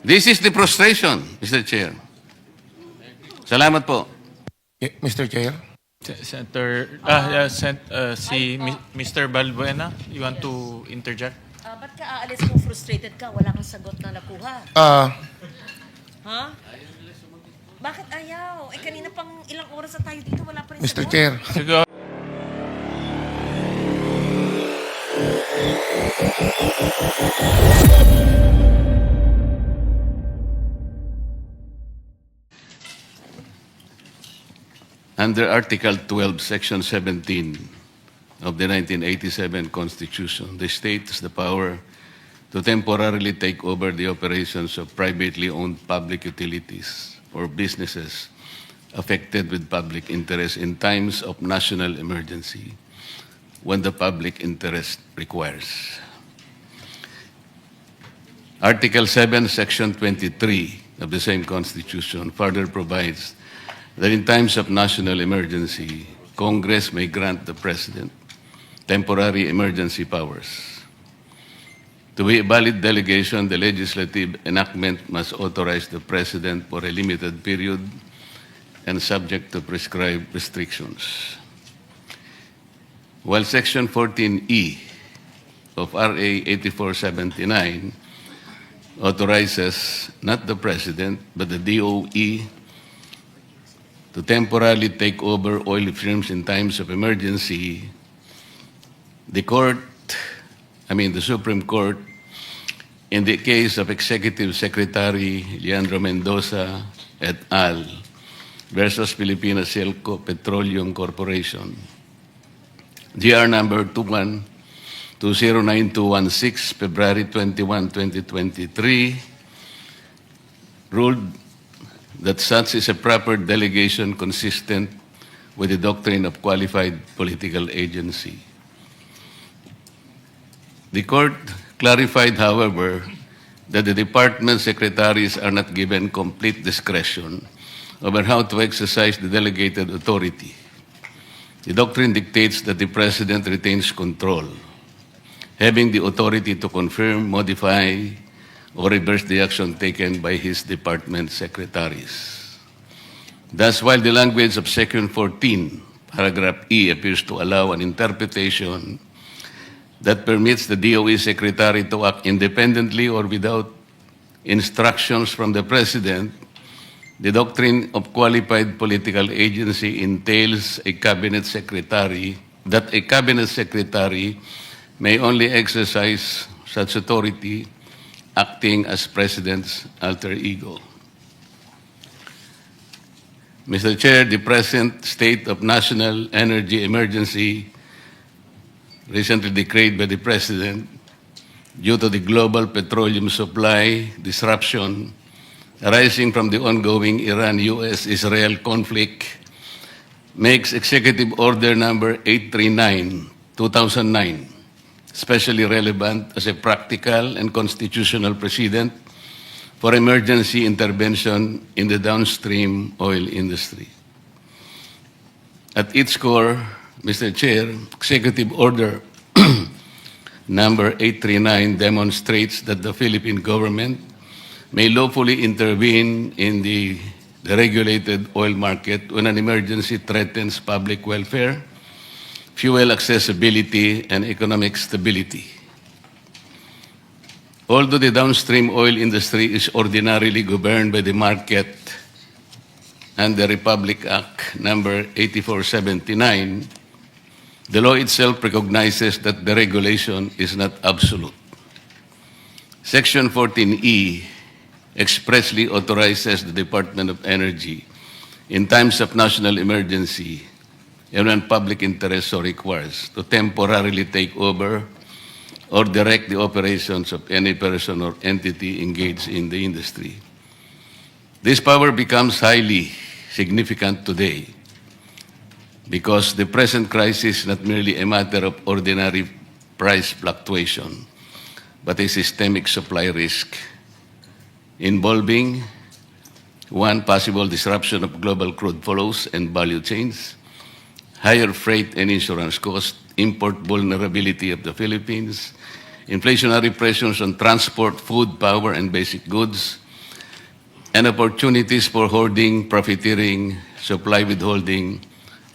This is the frustration, Mr. Chair. Salamat po. Mr. Chair. Senator, Mr. Balbuena, you want to interject? Ba't ka aalis kung frustrated ka? Wala kang sagot na nakuha. Ha? Bakit ayaw? Eh, kanina pang ilang oras na tayo dito, wala pa rin Mr. sagot. Chair. Siguro. Under Article 12, Section 17 of the 1987 Constitution, the state has the power to temporarily take over the operations of privately owned public utilities or businesses affected with public interest in times of national emergency when the public interest requires. Article 7, Section 23 of the same Constitution further provides that in times of national emergency, Congress may grant the President temporary emergency powers. To be a valid delegation, the legislative enactment must authorize the President for a limited period and subject to prescribed restrictions. While Section 14E of RA 8479 authorizes not the President but the DOE to temporarily take over oil firms in times of emergency, the Supreme Court, in the case of Executive Secretary Leandro Mendoza et al. Versus Philippine Silco Petroleum Corporation, GR number 21-209216, February 21, 2023, ruled that such is a proper delegation consistent with the doctrine of qualified political agency. The court clarified, however, that the department secretaries are not given complete discretion over how to exercise the delegated authority. The doctrine dictates that the President retains control, having the authority to confirm, modify, or reverse the action taken by his department secretaries. Thus, while the language of Section 14, paragraph E, appears to allow an interpretation that permits the DOE Secretary to act independently or without instructions from the President, the doctrine of qualified political agency entails a cabinet secretary, that a cabinet secretary may only exercise such authority acting as President's alter ego. Mr. Chair, the present state of national energy emergency recently decreed by the President due to the global petroleum supply disruption arising from the ongoing Iran-US-Israel conflict makes Executive Order number 839, 2009, especially relevant as a practical and constitutional precedent for emergency intervention in the downstream oil industry. At its core, Mr. Chair, Executive Order number 839 demonstrates that the Philippine government may lawfully intervene in the regulated oil market when an emergency threatens public welfare, fuel accessibility, and economic stability. Although the downstream oil industry is ordinarily governed by the market and the Republic Act number 8479, the law itself recognizes that the regulation is not absolute. Section 14E expressly authorizes the Department of Energy in times of national emergency and when public interest so requires to temporarily take over or direct the operations of any person or entity engaged in the industry. This power becomes highly significant today because the present crisis is not merely a matter of ordinary price fluctuation, but a systemic supply risk involving one, possible disruption of global crude flows and value chains, higher freight and insurance costs, import vulnerability of the Philippines, inflationary pressures on transport, food, power, and basic goods, and opportunities for hoarding, profiteering, supply withholding,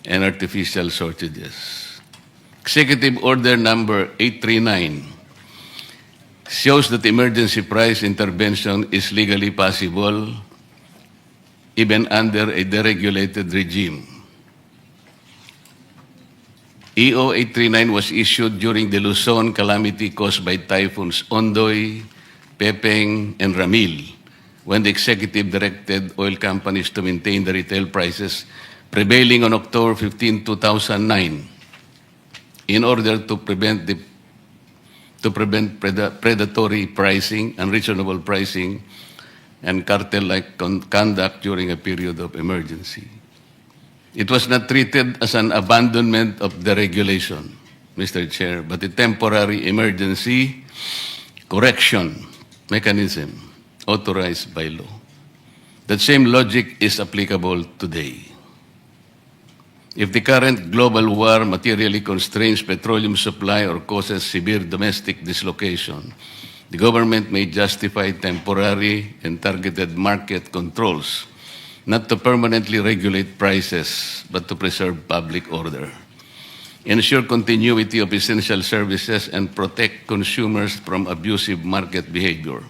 and artificial shortages. Executive Order number 839 shows that emergency price intervention is legally possible even under a deregulated regime. EO 839 was issued during the Luzon calamity caused by typhoons Ondoy, Pepeng, and Ramil, when the executive directed oil companies to maintain the retail prices prevailing on October 15, 2009, in order to prevent predatory pricing, unreasonable pricing, and cartel-like conduct during a period of emergency. It was not treated as an abandonment of the regulation, Mr. Chair, but a temporary emergency correction mechanism authorized by law. That same logic is applicable today. If the current global war materially constrains petroleum supply or causes severe domestic dislocation, the government may justify temporary and targeted market controls, not to permanently regulate prices, but to preserve public order, ensure continuity of essential services, and protect consumers from abusive market behavior.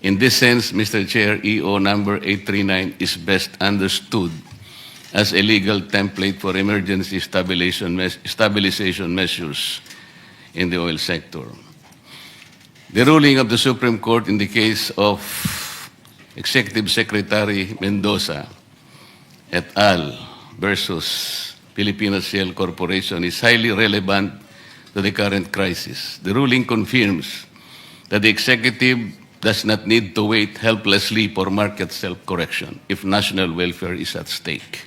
In this sense, Mr. Chair, EO number 839 is best understood as a legal template for emergency stabilization measures in the oil sector. The ruling of the Supreme Court in the case of Executive Secretary Mendoza et al. Versus Filipino Shell Corporation is highly relevant to the current crisis. The ruling confirms that the executive does not need to wait helplessly for market self-correction if national welfare is at stake.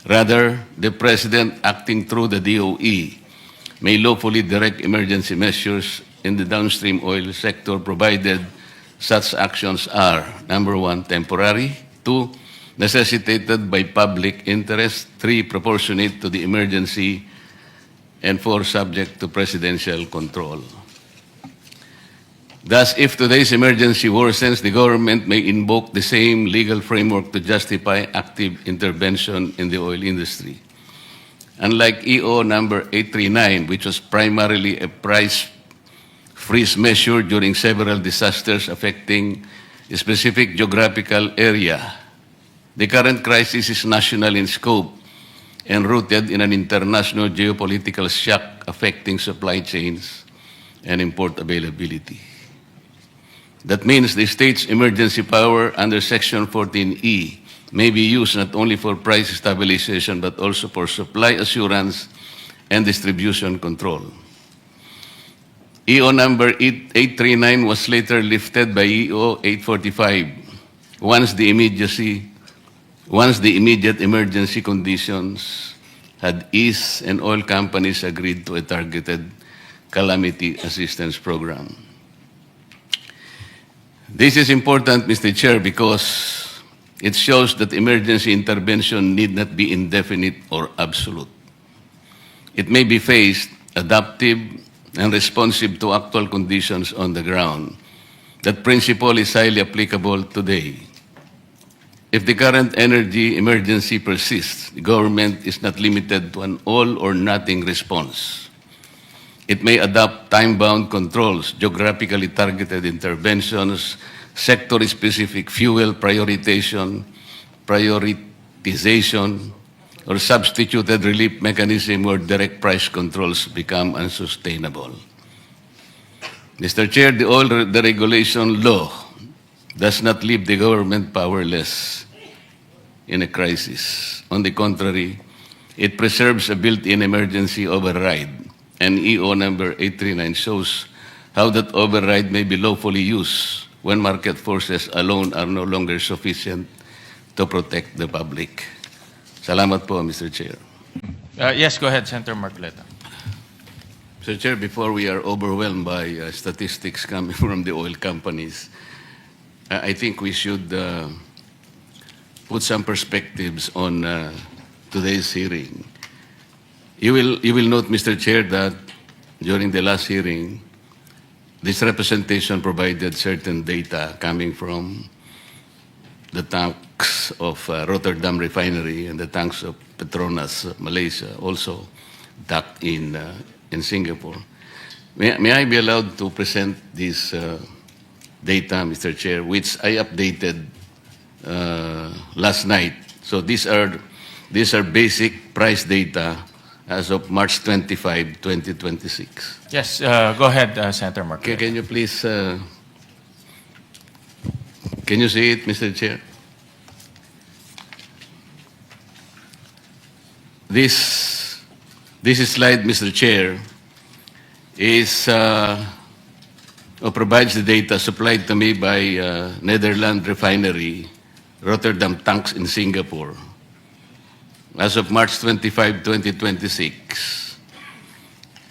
Rather, the President, acting through the DOE, may lawfully direct emergency measures in the downstream oil sector provided such actions are, number 1, temporary, 2, necessitated by public interest, 3, proportionate to the emergency, and 4, subject to presidential control. Thus, if today's emergency worsens, the government may invoke the same legal framework to justify active intervention in the oil industry. Unlike EO number 839, which was primarily a price freeze measure during several disasters affecting a specific geographical area, the current crisis is national in scope and rooted in an international geopolitical shock affecting supply chains and import availability. That means the state's emergency power under Section 14E may be used not only for price stabilization but also for supply assurance and distribution control. EO number 839 was later lifted by EO 845 once the immediate emergency conditions had eased and oil companies agreed to a targeted calamity assistance program. This is important, Mr. Chair, because it shows that emergency intervention need not be indefinite or absolute. It may be phased, adaptive, and responsive to actual conditions on the ground. That principle is highly applicable today. If the current energy emergency persists, the government is not limited to an all-or-nothing response. It may adopt time-bound controls, geographically targeted interventions, sector-specific fuel prioritization, or substituted relief mechanism where direct price controls become unsustainable. Mr. Chair, the oil deregulation law does not leave the government powerless in a crisis. On the contrary, it preserves a built-in emergency override, and EO number 839 shows how that override may be lawfully used when market forces alone are no longer sufficient to protect the public. Salamat po, Mr. Chair. Yes, go ahead, Senator Marcoleta. Mr. Chair, before we are overwhelmed by statistics coming from the oil companies, I think we should put some perspectives on today's hearing. You will note, Mr. Chair, that during the last hearing, this representation provided certain data coming from the tanks of Rotterdam Refinery and the tanks of Petronas Malaysia also docked in Singapore. May I be allowed to present this data, Mr. Chair, which I updated last night. So these are basic price data as of March 25, 2026. Yes, go ahead, Senator Marcoleta. Can you please, can you see it, Mr. Chair? This slide, Mr. Chair, is or provides the data supplied to me by Netherlands Refinery, Rotterdam Tanks in Singapore. As of March 25, 2026,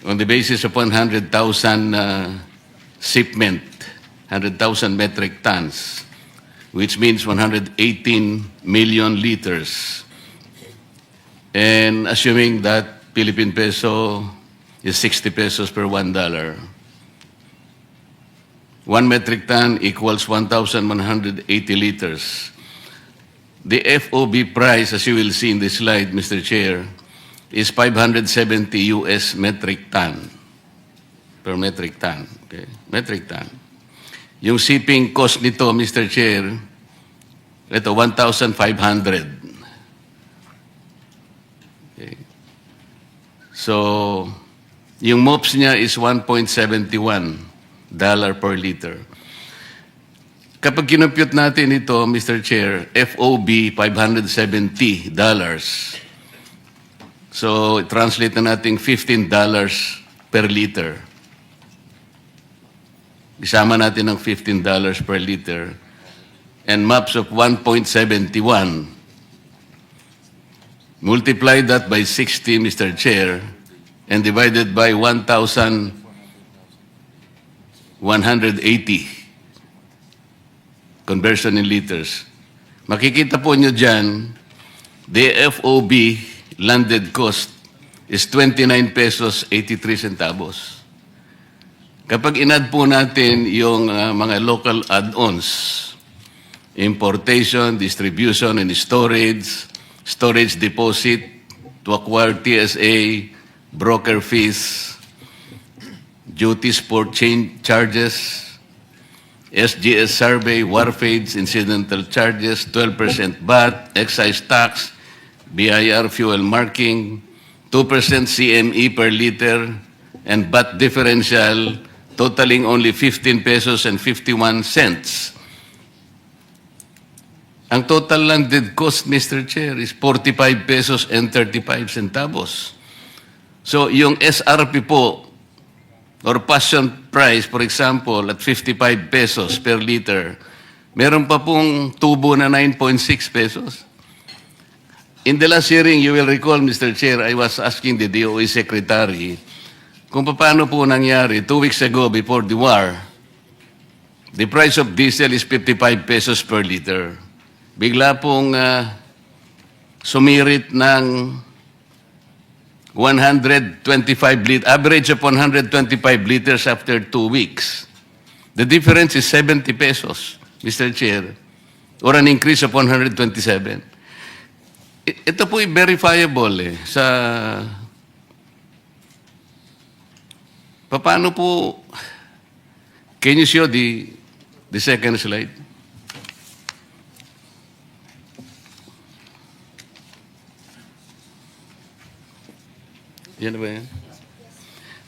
on the basis of 100,000 shipment, 100,000 metric tons, which means 118 million liters. And assuming that Philippine peso is 60 pesos per $1, 1 metric ton equals 1,180 liters. The FOB price, as you will see in this slide, Mr. Chair, is 570 US metric ton per metric ton. Okay? Metric ton. Yung shipping cost nito, Mr. Chair, ito, 1,500. Okay. So, yung MOPS niya is $1.71 per liter. Kapag kinumpute natin ito, Mr. Chair, FOB, $570. So, translate na natin $15 per liter. Isama natin ng $15 per liter. And MAPS of 1.71. Multiply that by 60, Mr. Chair, and divided by 1,180. Conversion in liters. Makikita po nyo dyan, the FOB landed cost is 29 pesos 83 centavos. Kapag inad po natin yung mga local add-ons, importation, distribution, and storage deposit to acquire TSA, broker fees, duties, port change charges, SGS survey, wharfage, incidental charges, 12% VAT, excise tax, BIR fuel marking, 2% CME per liter, and VAT differential totaling only 15 pesos and 51 cents. Ang total landed cost, Mr. Chair, is 45 pesos and 35 centavos. So yung SRP po, or passion price, for example, at 55 pesos per liter, meron pa pong tubo na 9.6 pesos. In the last hearing, you will recall, Mr. Chair, I was asking the DOE Secretary kung paano po nangyari 2 weeks ago before the war, the price of diesel is 55 pesos per liter. Bigla pong sumirit ng 125 liters, average of 125 liters after 2 weeks. The difference is 70 pesos, Mr. Chair, or an increase of 127. Ito po verifiable sa paano po. Can you show the second slide? Yan ba yan?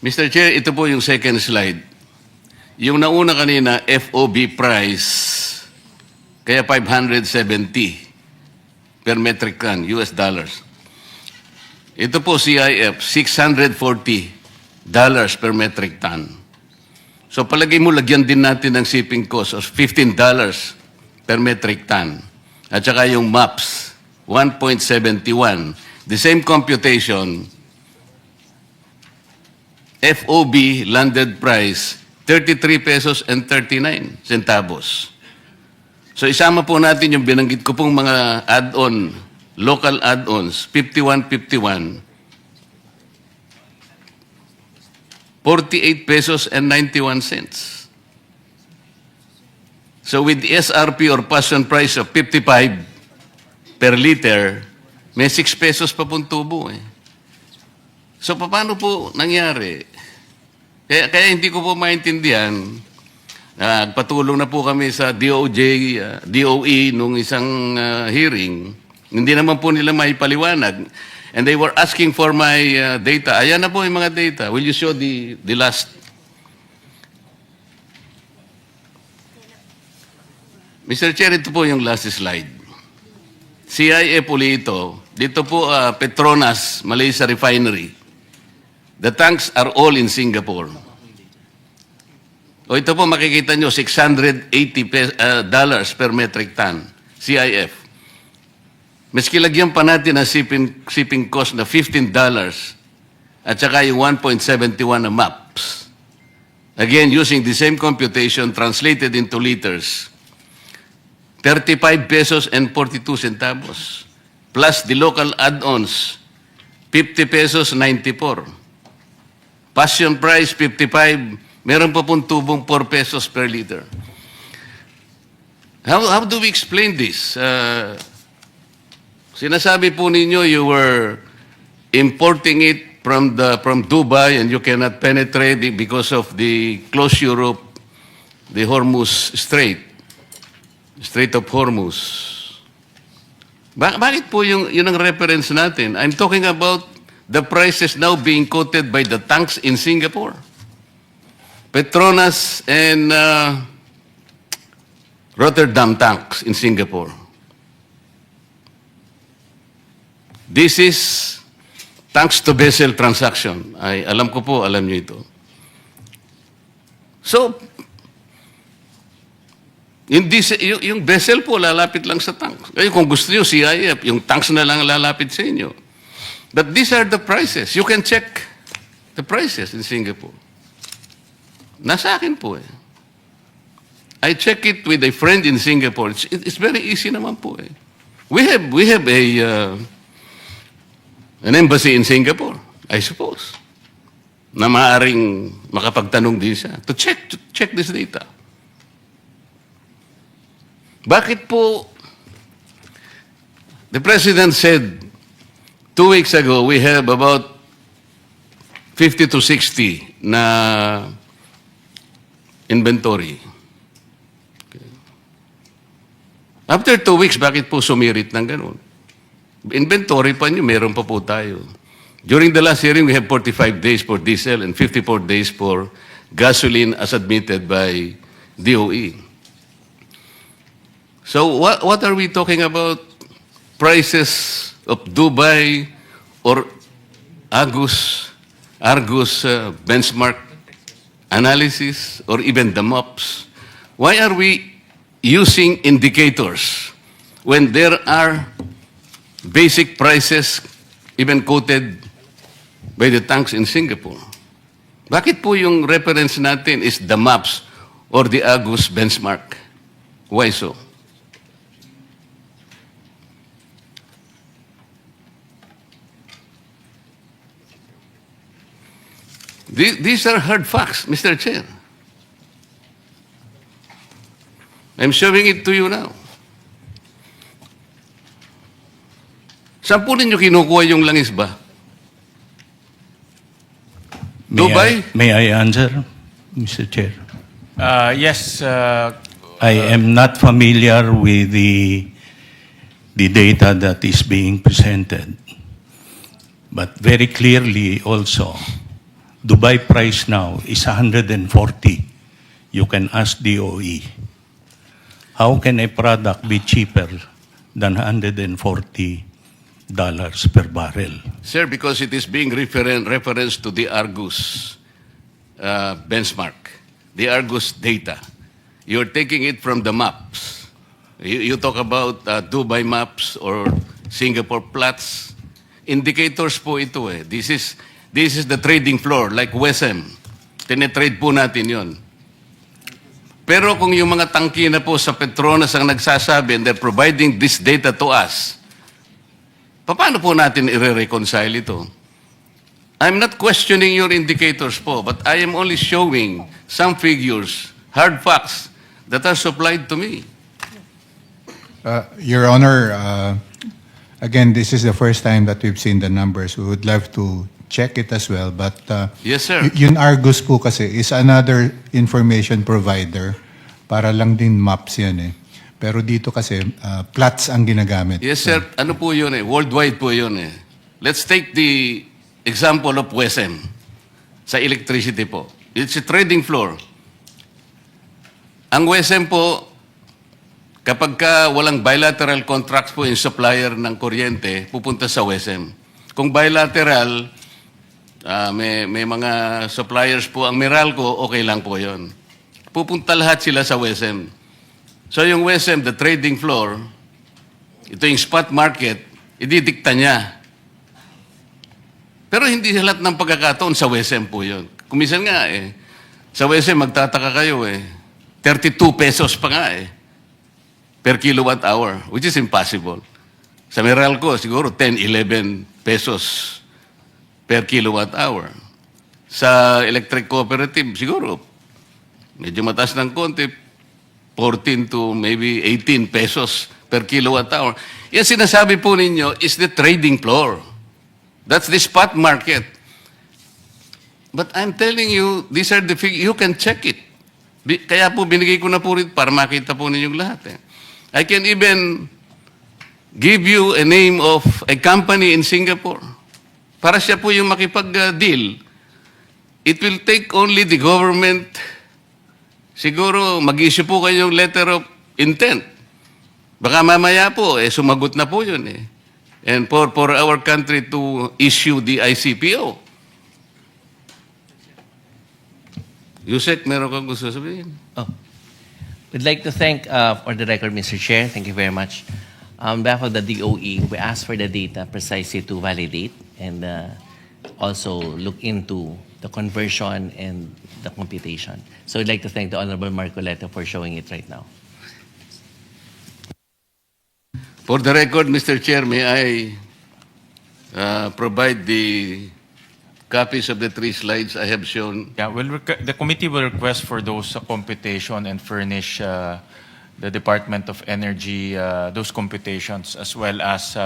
Mr. Chair, ito po yung second slide. Yung nauna kanina, FOB price, kaya 570 per metric ton, US dollars. Ito po CIF, $640 per metric ton. So palagay mo, lagyan din natin ng shipping cost of $15 per metric ton. At saka yung MAPS, 1.71. The same computation, FOB landed price, 33 pesos and 39 centavos. So isama po natin yung binanggit ko pong mga add-on, local add-ons, 51.51, 48 pesos and 91 cents. So with SRP or passion price of 55 per liter, may 6 pesos pa pong tubo eh. So paano po nangyari? Kaya hindi ko po maintindihan. Nagpatulong na po kami sa DOE nung isang hearing. Hindi naman po nila maipaliwanag. And they were asking for my data. Ayan na po yung mga data. Will you show the last? Mr. Chair, ito po yung last slide. CIA po ito. Dito po Petronas, Malaysia Refinery. The tanks are all in Singapore. O ito po makikita nyo, $680 per metric ton, CIF. Maski lagyan pa natin ang shipping cost na $15 at saka yung 1.71 na MAPS. Again, using the same computation translated into liters, 35 pesos and 42 centavos. Plus the local add-ons, 50 pesos 94. Passion price, 55. Meron pa pong tubong 4 pesos per liter. How do we explain this? Sinasabi po ninyo you were importing it from Dubai and you cannot penetrate it because of the closure of the Hormuz Strait of Hormuz. Bakit po yun ang reference natin? I'm talking about the prices now being quoted by the tanks in Singapore. Petronas and Rotterdam tanks in Singapore. This is tanks to vessel transaction. Ay, alam ko po, alam nyo ito. So, yung vessel po lalapit lang sa tanks. Kaya kung gusto nyo, CIF, yung tanks na lang lalapit sa inyo. But these are the prices. You can check the prices in Singapore. Nasa akin po eh. I check it with a friend in Singapore. It's very easy naman po eh. We have an embassy in Singapore, I suppose, na maaaring makapagtanong din siya to check this data. Bakit po the President said 2 weeks ago we have about 50 to 60 na inventory. Okay. After 2 weeks, bakit po sumirit ng ganun? Inventory pa nyo, meron pa po tayo. During the last hearing, we have 45 days for diesel and 54 days for gasoline as admitted by DOE. So what are we talking about? Prices of Dubai or Argus benchmark analysis or even the MOPS? Why are we using indicators when there are basic prices even quoted by the tanks in Singapore? Bakit po yung reference natin is the MOPS or the Argus benchmark? Why so? These are hard facts, Mr. Chair. I'm showing it to you now. Saan po ninyo kinukuha yung langis ba? Dubai? May I answer, Mr. Chair? Yes, I am not familiar with the data that is being presented. But very clearly also, Dubai price now is 140. You can ask DOE. How can a product be cheaper than $140 per barrel? Sir, because it is being referenced to the Argus benchmark, the Argus data. You're taking it from the maps. You talk about Dubai maps or Singapore Platts. Indicators po ito eh. This is the trading floor, like WESM. Tinetrade po natin yon. Pero kung yung mga tangki na po sa Petronas ang nagsasabi and they're providing this data to us, paano po natin i-reconcile ito? I'm not questioning your indicators po, but I am only showing some figures, hard facts, that are supplied to me. Your Honor, again, this is the first time that we've seen the numbers. We would love to check it as well. But Yes, sir. Yung Argus po kasi is another information provider. Para lang din maps yan eh. Pero dito kasi, plots ang ginagamit. Yes, sir. Ano po yun eh? Worldwide po yun eh. Let's take the example of WESM sa electricity po. It's a trading floor. Ang WESM po, kapag ka walang bilateral contracts po yung supplier ng kuryente, pupunta sa WESM. Kung bilateral, may mga suppliers po, ang Meralco, okay lang po yun. Pupunta lahat sila sa WESM. So yung WESM, the trading floor, ito yung spot market, ididikta niya. Pero hindi sa lahat ng pagkakataon sa WESM po yun. Kumisan nga eh, sa WESM magtataka kayo eh, 32 pesos pa nga eh, per kilowatt hour, which is impossible. Sa Meralco, siguro 10, 11 pesos per kilowatt hour. Sa electric cooperative, siguro, medyo mataas ng konti, 14 to maybe 18 pesos per kilowatt hour. Yan sinasabi po ninyo is the trading floor. That's the spot market. But I'm telling you, these are the figures. You can check it. Kaya po binigay ko na po rin para makita po ninyong lahat. I can even give you a name of a company in Singapore. Para siya po yung makipag-deal. It will take only the government, siguro mag-issue po kayong letter of intent. Baka mamaya po, sumagot na po yun eh. And for our country to issue the ICPO. Yusek, meron kang gusto sabihin? Oh. We'd like to thank, for the record, Mr. Chair, thank you very much. On behalf of the DOE, we asked for the data precisely to validate and also look into the conversion and the computation. So I'd like to thank the Honorable Marcoleta for showing it right now. For the record, Mr. Chair, may I provide the copies of the 3 slides I have shown? Yeah, the committee will request for those computation and furnish the Department of Energy those computations as well as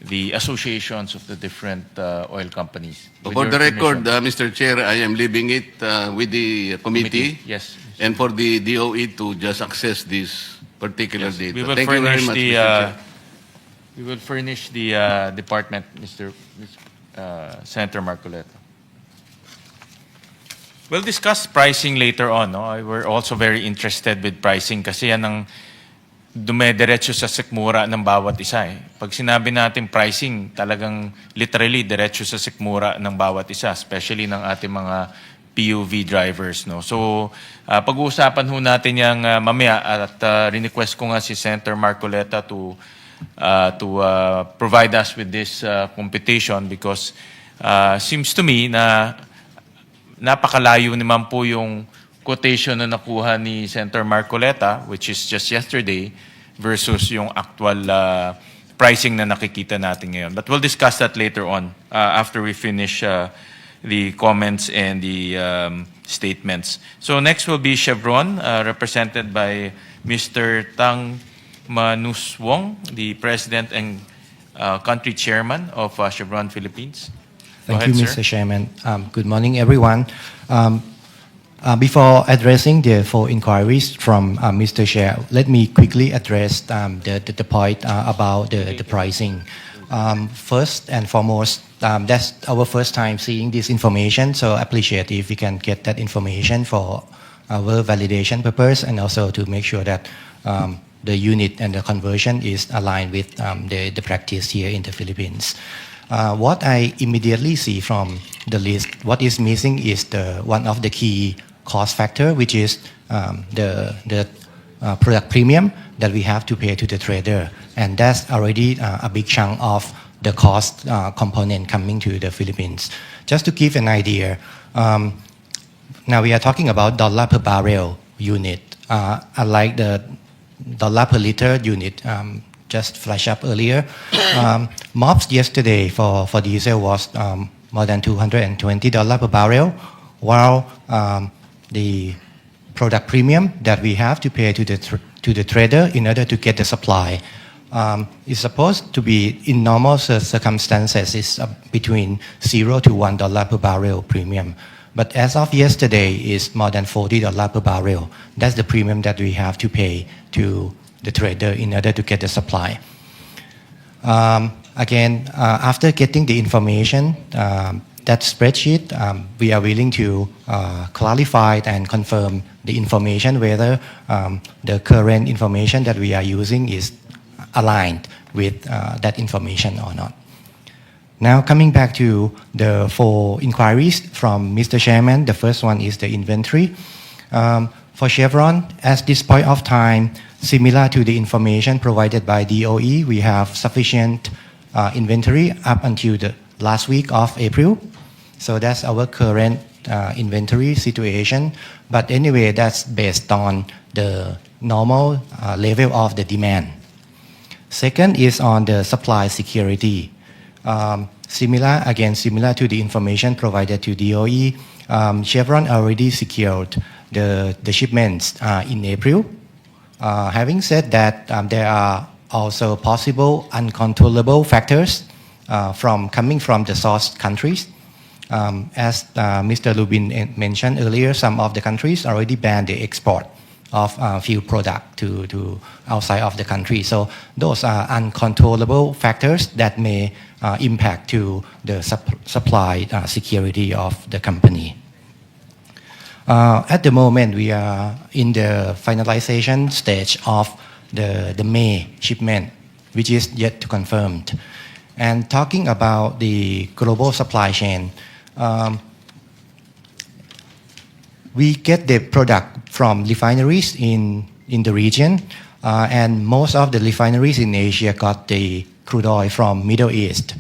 the associations of the different oil companies. With For your the record, permission. Mr. Chair, I am leaving it with the committee. Yes. And for the DOE to just access this particular Yes, data. we will Thank you very furnish much, the Mr. Chair. we will furnish the department, Senator Marcoleta. We'll discuss pricing later on. No? We're also very interested with pricing kasi yan ang dumediretso sa sikmura ng bawat isa. Eh. Pag sinabi natin pricing, talagang literally diretso sa sikmura ng bawat isa, especially ng ating mga PUV drivers. No? So, pag-uusapan ho natin yung mamaya at request ko nga si Senator Marcoleta to provide us with this computation because seems to me na napakalayo naman po yung quotation na nakuha ni Senator Marcoleta, which is just yesterday, versus yung actual pricing na nakikita natin ngayon. But we'll discuss that later on after we finish the comments and the statements. So next will be Chevron, represented by Mr. Tang Manuswong, the President and Country Chairman of Chevron Philippines. Go Thank you, ahead, sir. Mr. Chairman. Good morning, everyone. Before addressing the 4 inquiries from Mr. Chair, let me quickly address the point about the pricing. First and foremost, that's our first time seeing this information, so I appreciate if we can get that information for our validation purpose and also to make sure that the unit and the conversion is aligned with the practice here in the Philippines. What I immediately see from the list, what is missing is one of the key cost factor, which is the product premium that we have to pay to the trader. And that's already a big chunk of the cost component coming to the Philippines. Just to give an idea, now we are talking about dollar per barrel unit. Unlike the dollar per liter unit just flashed up earlier, MOPS yesterday for diesel was more than $220 per barrel, while the product premium that we have to pay to the trader in order to get the supply. It's supposed to be, in normal circumstances, is between $0 to $1 per barrel premium. But as of yesterday, it's more than $40 per barrel. That's the premium that we have to pay to the trader in order to get the supply. Again, after getting the information, that spreadsheet, we are willing to clarify and confirm the information whether the current information that we are using is aligned with that information or not. Now coming back to the 4 inquiries from Mr. Chairman, the first one is the inventory. For Chevron, at this point of time, similar to the information provided by DOE, we have sufficient inventory up until the last week of April. So that's our current inventory situation. But anyway, that's based on the normal level of the demand. Second is on the supply security. Similar to the information provided to DOE, Chevron already secured the shipments in April. Having said that, there are also possible uncontrollable factors coming from the source countries. As Mr. Lubin mentioned earlier, some of the countries already banned the export of fuel product to outside of the country. So those are uncontrollable factors that may impact to the supply security of the company. At the moment, we are in the finalization stage of the May shipment, which is yet to confirmed. And talking about the global supply chain, we get the product from refineries in the region, and most of the refineries in Asia got the crude oil from Middle East.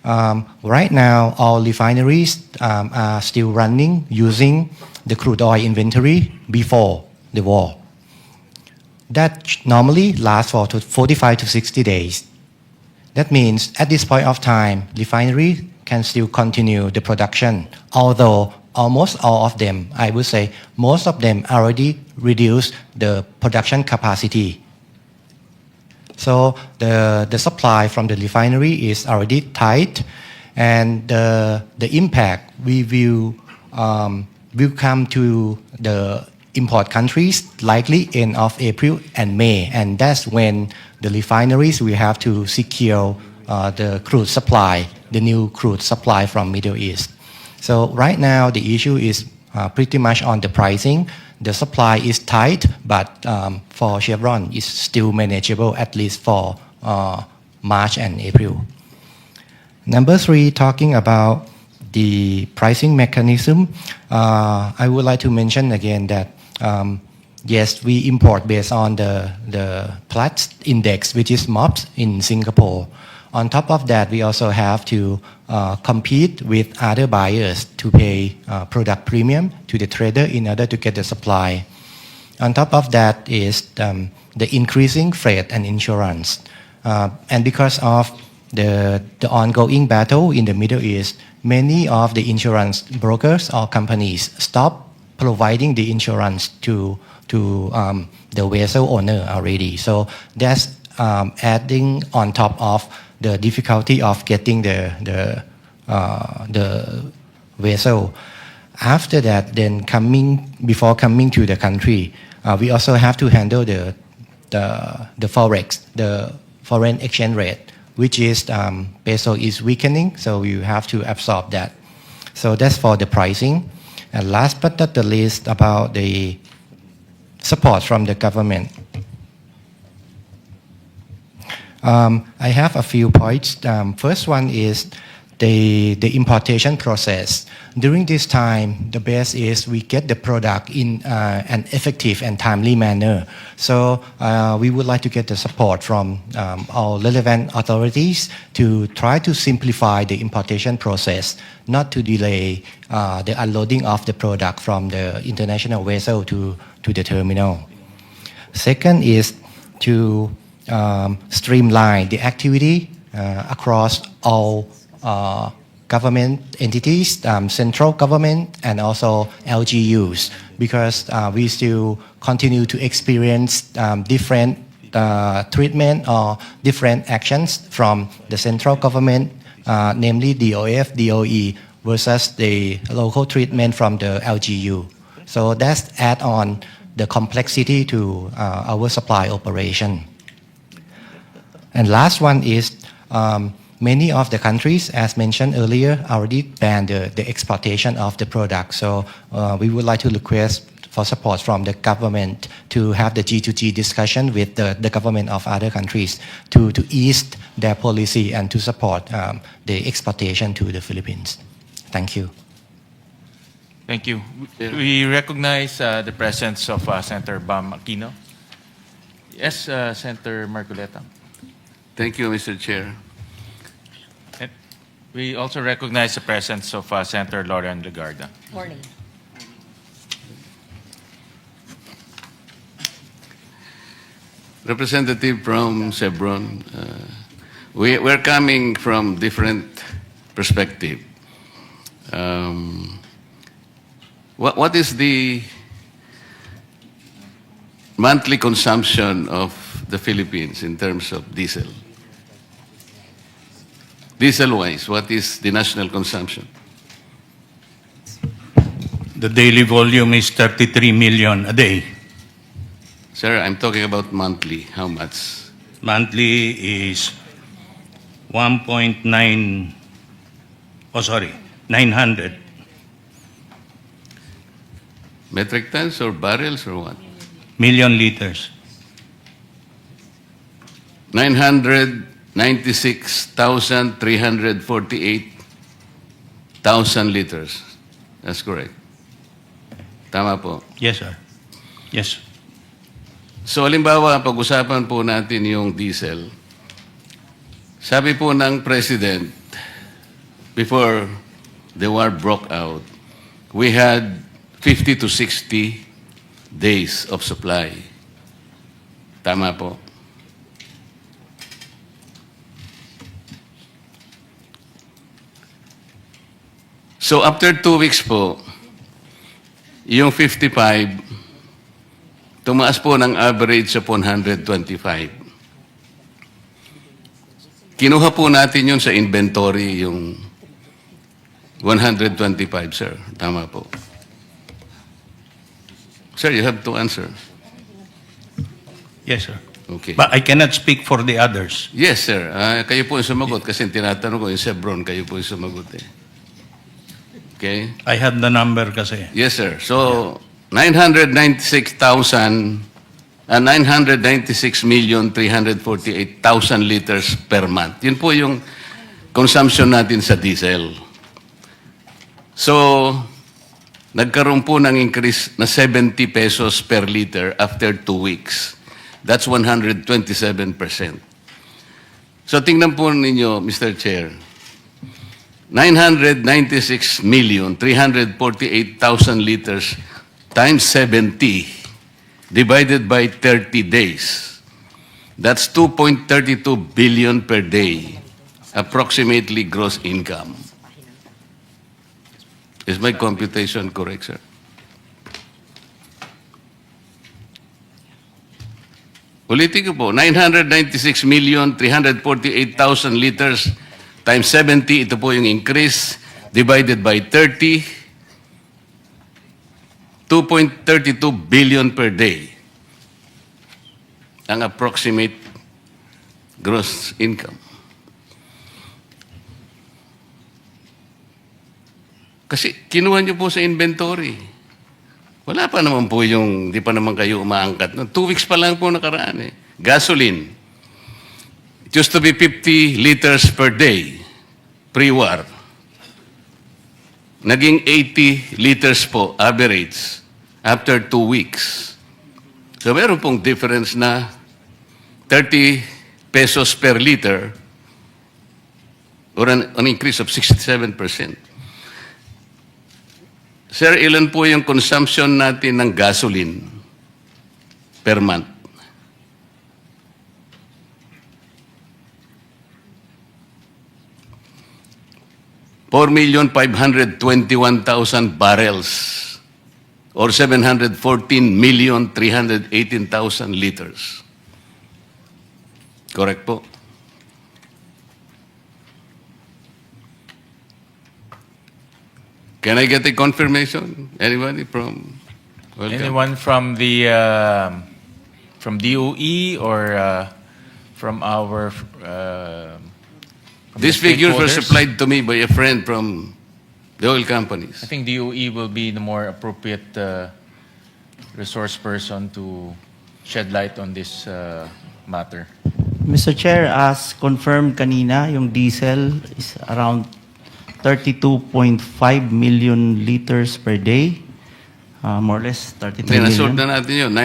Right now, all refineries are still running using the crude oil inventory before the war. That normally lasts for 45 to 60 days. That means at this point of time, refinery can still continue the production, although almost all of them, I would say, most of them already reduced the production capacity. So the supply from the refinery is already tight, and the impact will come to the import countries likely end of April and May, and that's when the refineries will have to secure the crude supply, the new crude supply from Middle East. So right now the issue is pretty much on the pricing. The supply is tight, but for Chevron it's still manageable, at least for March and April. Number 3, talking about the pricing mechanism, I would like to mention again that yes, we import based on the Platts index, which is MOPS in Singapore. On top of that, we also have to compete with other buyers to pay product premium to the trader in order to get the supply. On top of that is the increasing freight and insurance. And because of the ongoing battle in the Middle East, many of the insurance brokers or companies stop providing the insurance to the vessel owner already. So that's adding on top of the difficulty of getting the vessel. After that, then before coming to the country, we also have to handle the forex, the foreign exchange rate, which is peso is weakening, so you have to absorb that. So that's for the pricing. And last but not the least, about the support from the government. I have a few points. First one is the importation process. During this time, the best is we get the product in an effective and timely manner. So we would like to get the support from all relevant authorities to try to simplify the importation process, not to delay the unloading of the product from the international vessel to the terminal. Second is to streamline the activity across all government entities, central government, and also LGUs, because we still continue to experience different treatment or different actions from the central government, namely DOF, DOE, versus the local treatment from the LGU. So that's add on the complexity to our supply operation. And last one is many of the countries, as mentioned earlier, already banned the exportation of the product. So we would like to request for support from the government to have the G2G discussion with the government of other countries to ease their policy and to support the exportation to the Philippines. Thank you. Thank you. We recognize the presence of Senator Bam Aquino. Yes, Senator Marcoleta. Thank you, Mr. Chair. And we also recognize the presence of Senator Lauren Legarda. Morning. Representative from Chevron, we're coming from different perspective. What is the monthly consumption of the Philippines in terms of diesel? Diesel-wise, what is the national consumption? The daily volume is 33 million a day. Sir, I'm talking about monthly. How much? Monthly is 900 Metric tons or barrels or what? million liters. 996,348,000 liters. That's correct. Tama po. Yes, sir. Yes. So, halimbawa, pag-usapan po natin yung diesel. Sabi po ng President, before the war broke out, we had 50 to 60 days of supply. Tama po. So, after 2 weeks po, yung 55, tumaas po ng average of 125. Kinuha po natin yun sa inventory, yung 125, sir. Tama po. Sir, you have to answer. Yes, sir. Okay. But I cannot speak for the others. Yes, sir. Kayo po yung sumagot kasi tinatanong ko yung Chevron, kayo po yung sumagot eh. Okay? I have the number kasi. Yes, sir. So, 996,348,000 liters per month. Yun po yung consumption natin sa diesel. So, nagkaroon po ng increase na 70 pesos per liter after 2 weeks. That's 127%. So, tingnan po ninyo, Mr. Chair, 996,348,000 liters times 70 divided by 30 days. That's 2.32 billion per day, approximately gross income. Is my computation correct, sir? Ulitin ko po, 996,348,000 liters times 70, ito po yung increase, divided by 30, 2.32 billion per day ang approximate gross income. Kasi kinuha niyo po sa inventory. Wala pa naman po yung, di pa naman kayo umaangkat. 2 weeks pa lang po nakaraan eh. Gasoline. It used to be 50 liters per day, pre-war. Naging 80 liters po, average, after 2 weeks. So meron pong difference na 30 pesos per liter or an increase of 67%. Sir, ilan po yung consumption natin ng gasoline per month? 4,521,000 barrels or 714,318,000 liters. Correct po? Can I get a confirmation? Anybody from? Welcome. Anyone from the from DOE or from our from These the figures were stakeholders? supplied to me by a friend from the oil companies. I think DOE will be the more appropriate resource person to shed light on this matter. Mr. Chair, as confirmed kanina, yung diesel is around 32.5 million liters per day. More or less 33 Nasort million. na natin yun. the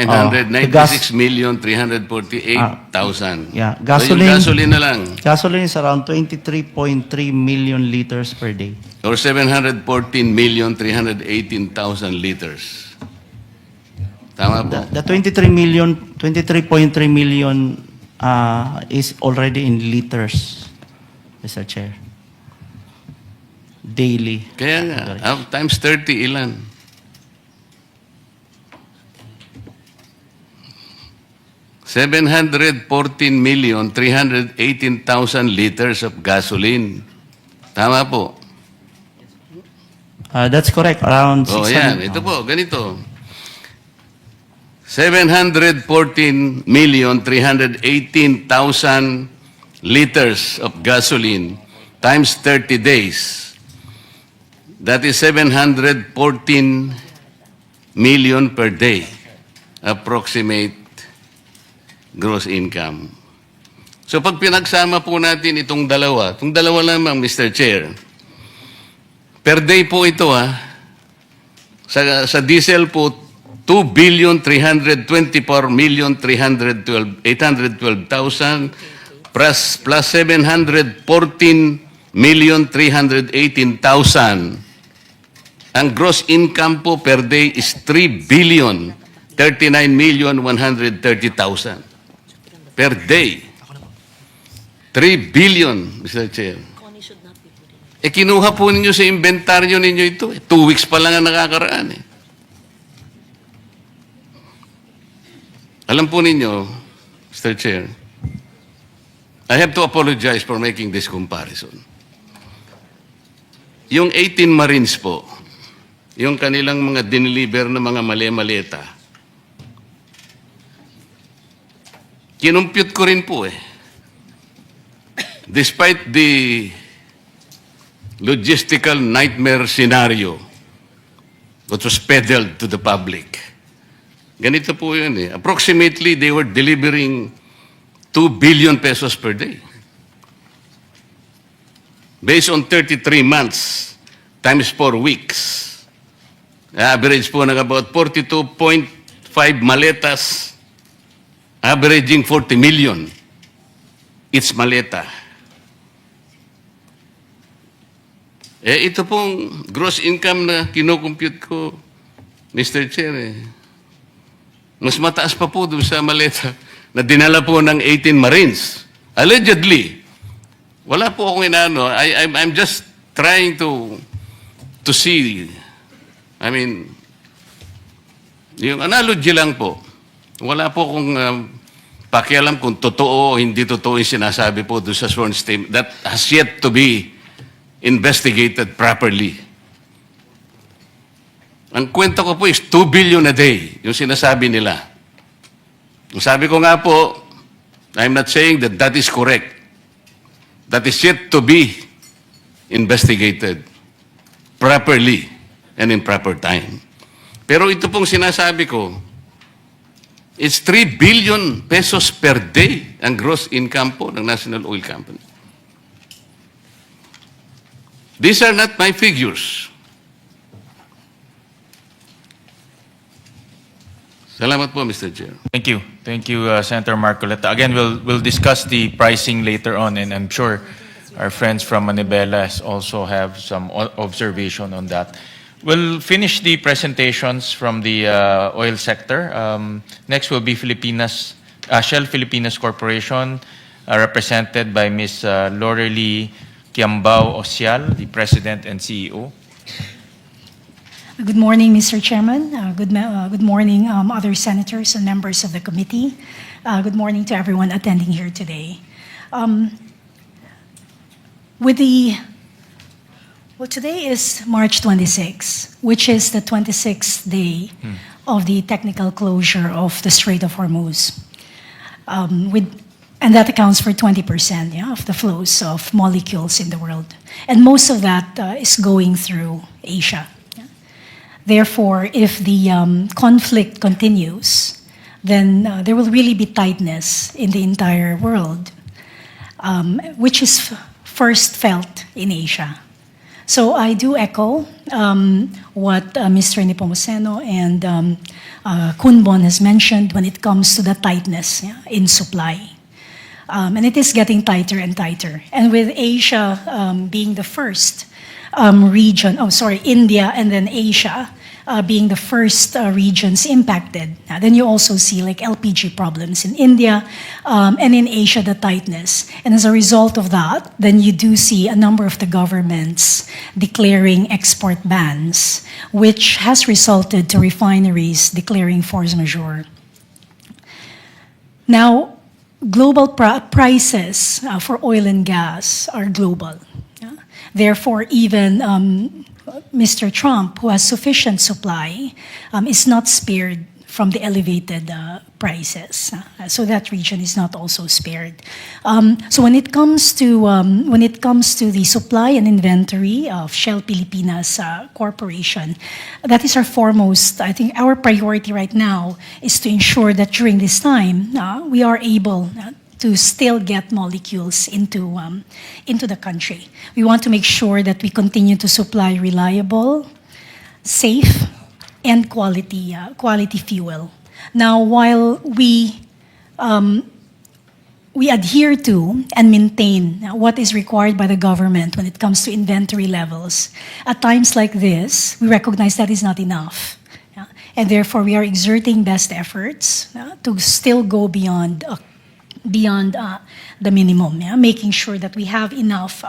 gas- 996,348,000. Yeah, So yung gasoline. gasoline na lang. Gasoline is around 23.3 million liters per day. Or 714,318,000 liters. Tama po? The 23.3 million is already in liters, Mr. Chair. Daily. Kaya nga, times 30, ilan? $714,318,000 liters of gasoline. Tama po. That's correct. Around Oh, 600. yan. Ito po, ganito. 714,318,000 liters of gasoline times 30 days. That is 714 million per day. Approximate gross income. So pag pinagsama po natin itong dalawa lamang, Mr. Chair, per day po ito sa diesel po, 2,324,312,812,000 plus 714,318,000. Ang gross income po per day is 3,039,130,000 per day. 3 billion, Mr. Chair. Kinuha po ninyo sa inventaryo ninyo ito. 2 weeks pa lang ang nakakaraan. Alam po ninyo, Mr. Chair, I have to apologize for making this comparison. Yung 18 Marines po, yung kanilang mga dineliver na mga maleta, kinumpute ko rin po Despite the logistical nightmare scenario that was peddled to the public, ganito po yun Approximately, they were delivering 2 billion pesos per day. Based on 33 months times 4 weeks. Average po ng about 42.5 maletas, averaging 40 million each maleta. Ito pong gross income na kinocompute ko, Mr. Chair, mas mataas pa po doon sa maleta na dinala po ng 18 Marines. Allegedly. Wala po akong inaano. I'm just trying to see. I mean, yung analogy lang po. Wala po akong pakialam kung totoo o hindi totoo yung sinasabi po doon sa sworn statement. That has yet to be investigated properly. Ang kwento ko po is 2 billion a day, yung sinasabi nila. Yung sabi ko nga po, I'm not saying that that is correct. That is yet to be investigated properly and in proper time. Pero ito pong sinasabi ko, it's 3 billion pesos per day ang gross income po ng National Oil Company. These are not my figures. Salamat po, Mr. Chair. Thank you. Thank you, Senator Marcoleta. Again, we'll discuss the pricing later on, and I'm sure our friends from Manibela also have some observation on that. We'll finish the presentations from the oil sector. Next will be Shell Filipinas Corporation, represented by Ms. Lorelie Kiambao Ocial, the President and CEO. Good morning, Mr. Chairman. Good morning, other senators and members of the committee. Good morning to everyone attending here today. Today is March 26, which is the 26th day of the technical closure of the Strait of Hormuz. And that accounts for 20% of the flows of molecules in the world. And most of that is going through Asia. Therefore, if the conflict continues, then there will really be tightness in the entire world, which is first felt in Asia. So I do echo what Mr. Nepomuceno and Kunbon has mentioned when it comes to the tightness in supply. And it is getting tighter and tighter. And with Asia being the first region, India and then Asia being the first regions impacted. Then you also see like LPG problems in India and in Asia, the tightness. And as a result of that, then you do see a number of the governments declaring export bans, which has resulted to refineries declaring force majeure. Now, global prices for oil and gas are global. Therefore, even Mr. Trump, who has sufficient supply, is not spared from the elevated prices. So that region is not also spared. So when it comes to the supply and inventory of Shell Pilipinas Corporation, that is our foremost. I think our priority right now is to ensure that during this time we are able to still get molecules into the country. We want to make sure that we continue to supply reliable, safe, and quality fuel. Now, while we adhere to and maintain what is required by the government when it comes to inventory levels, at times like this, we recognize that is not enough. And therefore, we are exerting best efforts to still go beyond the minimum, making sure that we have enough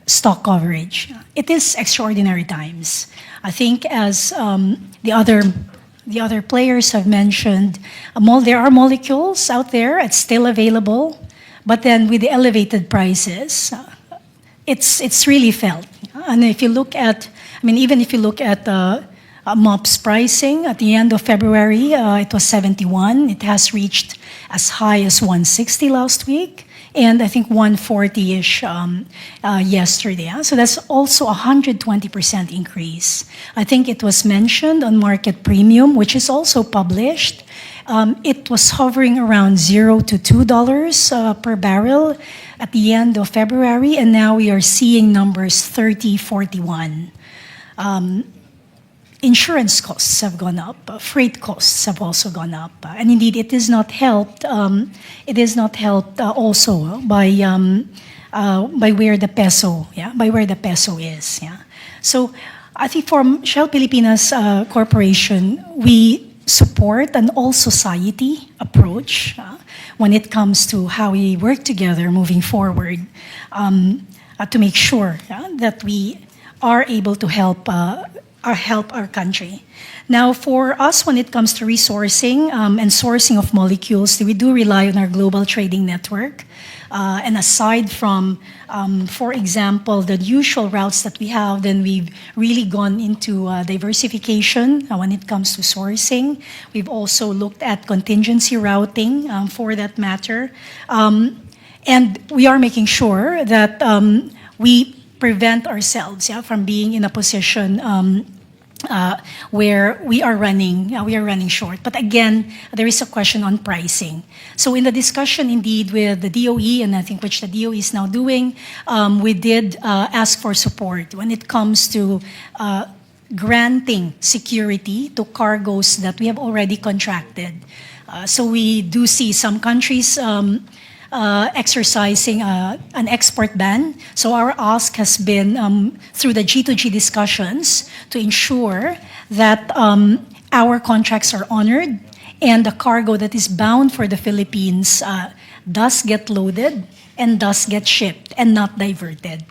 stock coverage. It is extraordinary times. I think as the other players have mentioned, there are molecules out there, it's still available, but then with the elevated prices, it's really felt. And if you look at, even if you look at MOPS pricing at the end of February, it was 71. It has reached as high as 160 last week, and I think 140-ish yesterday. So that's also a 120% increase. I think it was mentioned on Market Premium, which is also published. It was hovering around $0 to $2 per barrel at the end of February, and now we are seeing numbers 30, 41. Insurance costs have gone up, freight costs have also gone up, and indeed it is not helped. It is not helped also by where the peso is. So I think for Shell Pilipinas Corporation, we support an all-society approach when it comes to how we work together moving forward to make sure that we are able to help our country. Now, for us, when it comes to resourcing and sourcing of molecules, we do rely on our global trading network. And aside from, for example, the usual routes that we have, then we've really gone into diversification when it comes to sourcing. We've also looked at contingency routing for that matter. And we are making sure that we prevent ourselves from being in a position where we are running short. But again, there is a question on pricing. So in the discussion indeed with the DOE, and I think which the DOE is now doing, we did ask for support when it comes to granting security to cargoes that we have already contracted. So we do see some countries exercising an export ban. So our ask has been through the G2G discussions to ensure that our contracts are honored and the cargo that is bound for the Philippines does get loaded and does get shipped and not diverted.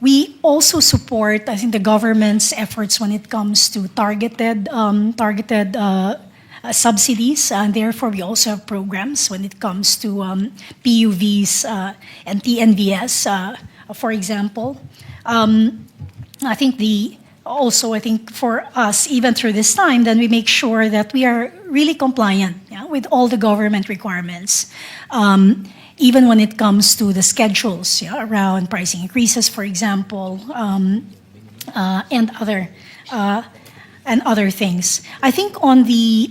We also support, I think, the government's efforts when it comes to targeted subsidies, and therefore we also have programs when it comes to PUVs and TNVS, for example. I think I think for us, even through this time, then we make sure that we are really compliant, yeah, with all the government requirements. Even when it comes to the schedules, yeah, around pricing increases, for example, and other things. I think on the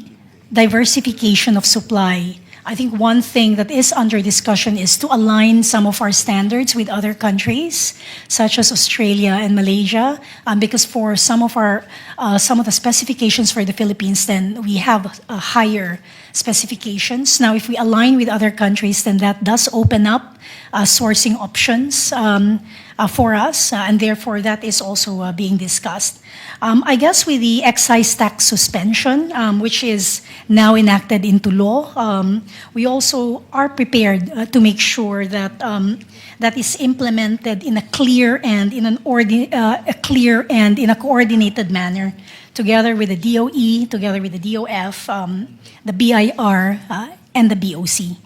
diversification of supply, I think one thing that is under discussion is to align some of our standards with other countries, such as Australia and Malaysia, because for some of the specifications for the Philippines, then we have higher specifications. Now, if we align with other countries, then that does open up sourcing options for us, and therefore that is also being discussed. I guess with the excise tax suspension, which is now enacted into law, we also are prepared to make sure that that is implemented in a clear and in a coordinated manner, together with the DOE, together with the DOF, the BIR, and the BOC.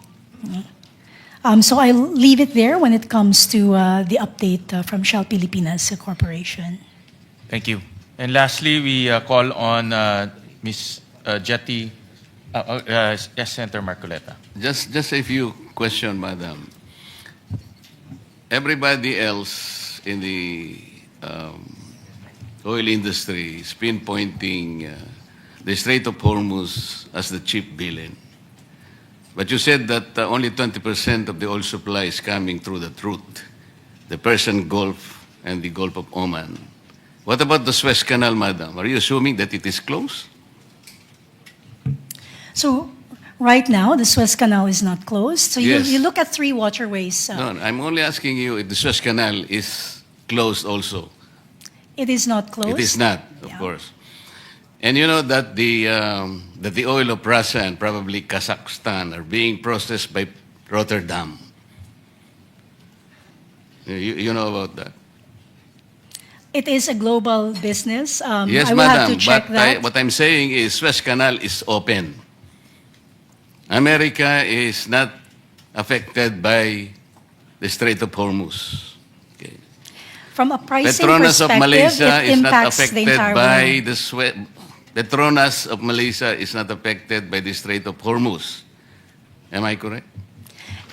So I'll leave it there when it comes to the update from Shell Pilipinas Corporation. Thank you. And lastly, we call on Ms. Jetty, yes, Senator Marcoleta. Just a few questions, Madam. Everybody else in the oil industry is pinpointing the Strait of Hormuz as the chief villain. But you said that only 20% of the oil supply is coming through that route, the Persian Gulf and the Gulf of Oman. What about the Suez Canal, Madam? Are you assuming that it is closed? So right now, the Suez Canal is not closed. So Yes. you look at three waterways. No, I'm only asking you if the Suez Canal is closed also. It is not closed. It is not, of Yeah. course. And you know that the oil of Russia and probably Kazakhstan are being processed by Rotterdam. You know about that? It is a global business. Yes, I will have madam. to check But that. what I'm saying is Suez Canal is open. America is not affected by the Strait of Hormuz. Okay. From a pricing Petronas of perspective, Malaysia it is not impacts the affected entire by world. the Suez. Petronas of Malaysia is not affected by the Strait of Hormuz. Am I correct?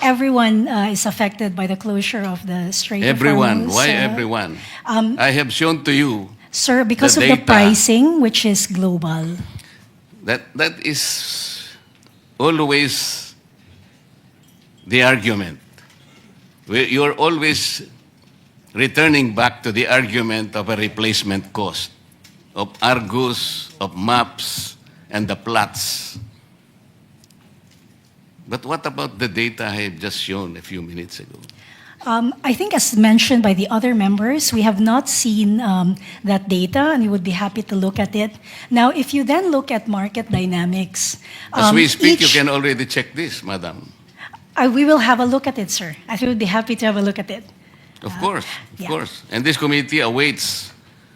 Everyone is affected by the closure of the Strait Everyone. of Hormuz. Why everyone? I have shown to you Sir, because the of the data. pricing, which is global. that is always the argument. You're always returning back to the argument of a replacement cost, of Argus, of maps, and the plots. But what about the data I have just shown a few minutes ago? I think, as mentioned by the other members, we have not seen that data, and we would be happy to look at it. Now, if you then look at market dynamics, As we speak, you each- can already check this, madam. we will have a look at it, sir. I would be happy to have a look at it. Of course, of yeah. course. And this committee awaits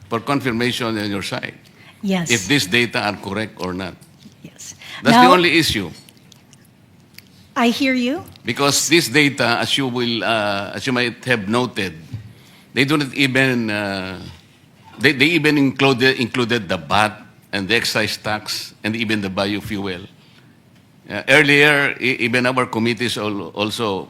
for confirmation on your side, Yes. if these data are correct or not. Yes. That's Now, the only issue. I hear you. Because this data, as you might have noted, they do not even, they even included the VAT and the excise tax and even the biofuel. Earlier, even our committees also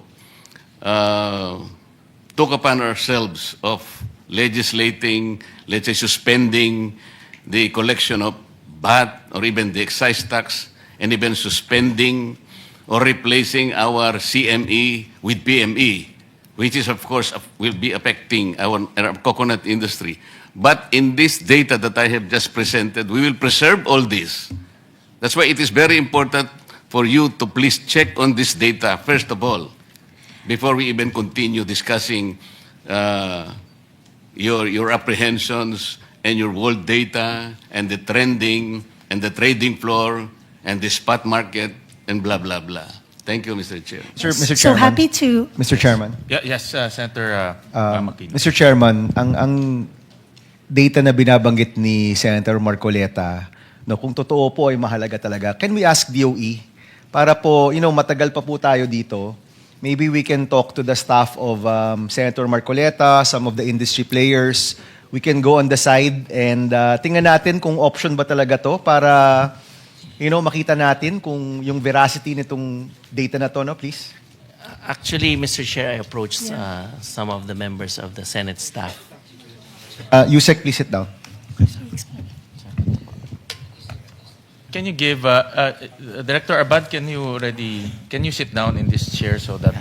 took upon ourselves of legislating, let's say suspending the collection of VAT or even the excise tax, and even suspending or replacing our CME with PME, which is, of course, will be affecting our coconut industry. But in this data that I have just presented, we will preserve all this. That's why it is very important for you to please check on this data, first of all, before we even continue discussing your apprehensions and your world data and the trending and the trading floor and the spot market and blah, blah, blah. Thank you, Mr. Chair. Mr. So Chairman. happy to. Mr. Chairman. Yes, Senator Makini. Mr. Chairman, ang data na binabanggit ni Senator Marcoleta, no, kung totoo po ay mahalaga talaga. Can we ask DOE para po, matagal pa po tayo dito. Maybe we can talk to the staff of Senator Marcoleta, some of the industry players. We can go on the side and tingnan natin kung option ba talaga to para makita natin kung yung veracity nitong data na to, no, please. Actually, Mr. Chair, I approached some of the members of the Senate staff. Yusek, please sit down. Can you give Director Abad? Can you sit down in this chair so that?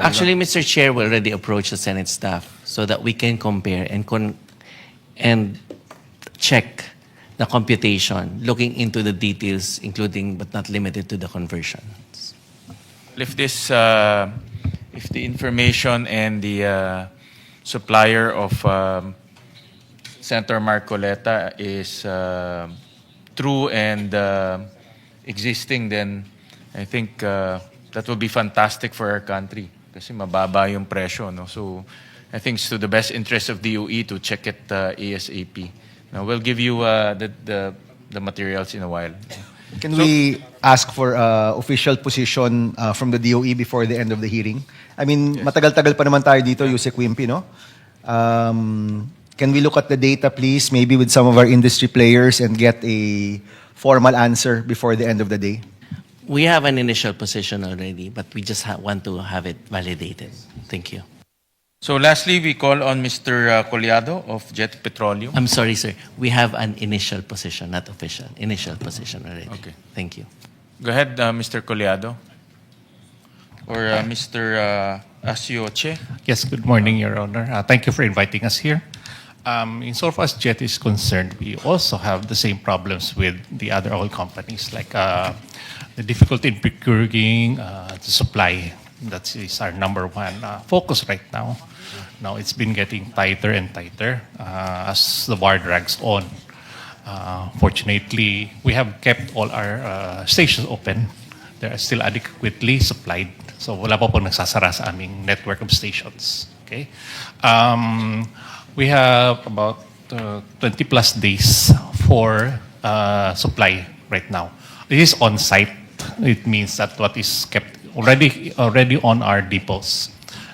Actually, Mr. Chair, we already approached the Senate staff so that we can compare and check the computation, looking into the details, including but not limited to the conversions. If this, if the information and the supplier of Senator Marcoleta is true and existing, then I think that will be fantastic for our country kasi mababa yung presyo, no? So I think it's to the best interest of DOE to check it ASAP. Now, we'll give you the materials in a while. Can we ask for official position from the DOE before the end of the hearing? I mean, matagal-tagal pa naman tayo dito, Yusek Wimpy, no? Can we look at the data, please, maybe with some of our industry players and get a formal answer before the end of the day? We have an initial position already, but we just want to have it validated. Thank you. So lastly, we call on Mr. Collado of Jet Petroleum. I'm sorry, sir. We have an initial position, not official. Initial position already. Okay. Thank you. Go ahead, Mr. Collado. Or Mr. Asioche. Yes, good morning, Your Honor. Thank you for inviting us here. Insofar as JET is concerned, we also have the same problems with the other oil companies, like the difficulty in procuring the supply. That is our number one focus right now. Now it's been getting tighter and tighter as the war drags on. Fortunately, we have kept all our stations open. They are still adequately supplied. So wala pa po nagsasara sa aming network of stations. Okay. We have about 20 plus days for supply right now. This is on site. It means that what is kept already on our depots.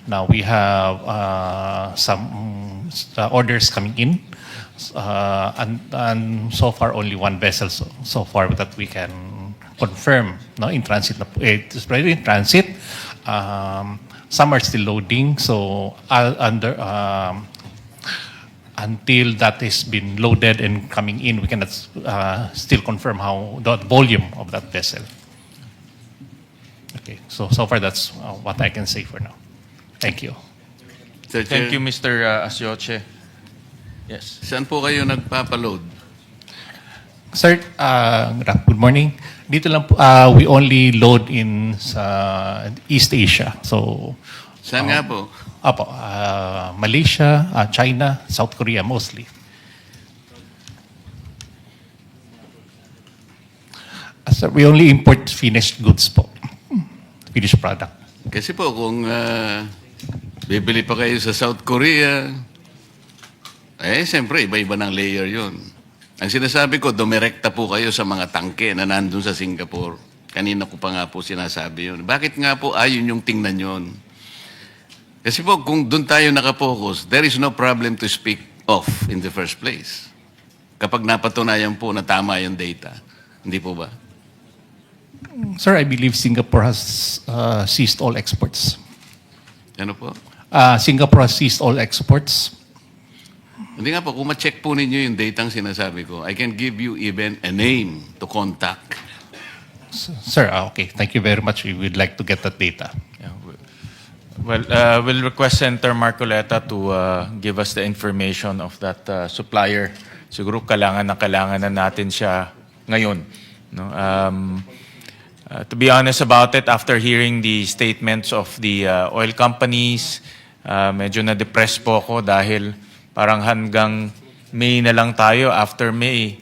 Now we have some orders coming in, and so far only one vessel so far that we can confirm. No, in transit, it's already in transit. Some are still loading, so until that has been loaded and coming in, we cannot still confirm how the volume of that vessel. Okay, so far that's what I can say for now. Thank you. Sir Thank Chair, you, Mr. Asioche. Yes. Saan po kayo nagpapaload? Sir, good morning. Dito lang po, we only load in sa East Asia. So, Saan nga po? Malaysia, China, South Korea mostly. Sir, we only import finished goods po. Finished product. Kasi po kung bibili pa kayo sa South Korea, siyempre iba-iba ng layer yun. Ang sinasabi ko, dumirekta po kayo sa mga tangke na nandun sa Singapore. Kanina ko pa nga po sinasabi yun. Bakit nga po ayon yung tingnan yun? Kasi po kung doon tayo nakapokus, there is no problem to speak of in the first place. Kapag napatunayan po na tama yung data. Hindi po ba? Sir, I believe Singapore has ceased all exports. Ano po? Singapore has ceased all exports. Hindi nga po, kung ma-check po ninyo yung data ang sinasabi ko, I can give you even a name to contact. Sir, okay. Thank you very much. We would like to get that data. Yeah, well, we'll request Senator Marcoleta to give us the information of that supplier. Siguro kailangan na natin siya ngayon. No? To be honest about it, after hearing the statements of the oil companies, medyo na-depress po ako dahil parang hanggang May na lang tayo. After May,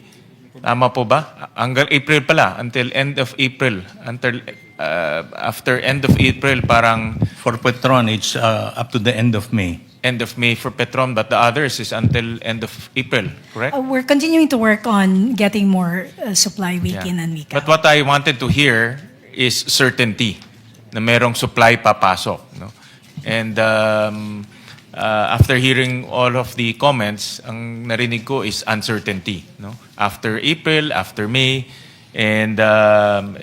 tama po ba? Hanggang April pala, until end of April. Until after end of April, parang For Petron, it's up to the end of May. end of May for Petron, but the others is until end of April, correct? We're continuing to work on getting more supply week Yeah. in and week But out. what I wanted to hear is certainty na merong supply papasok. No? And after hearing all of the comments, ang narinig ko is uncertainty. No? After April, after May, and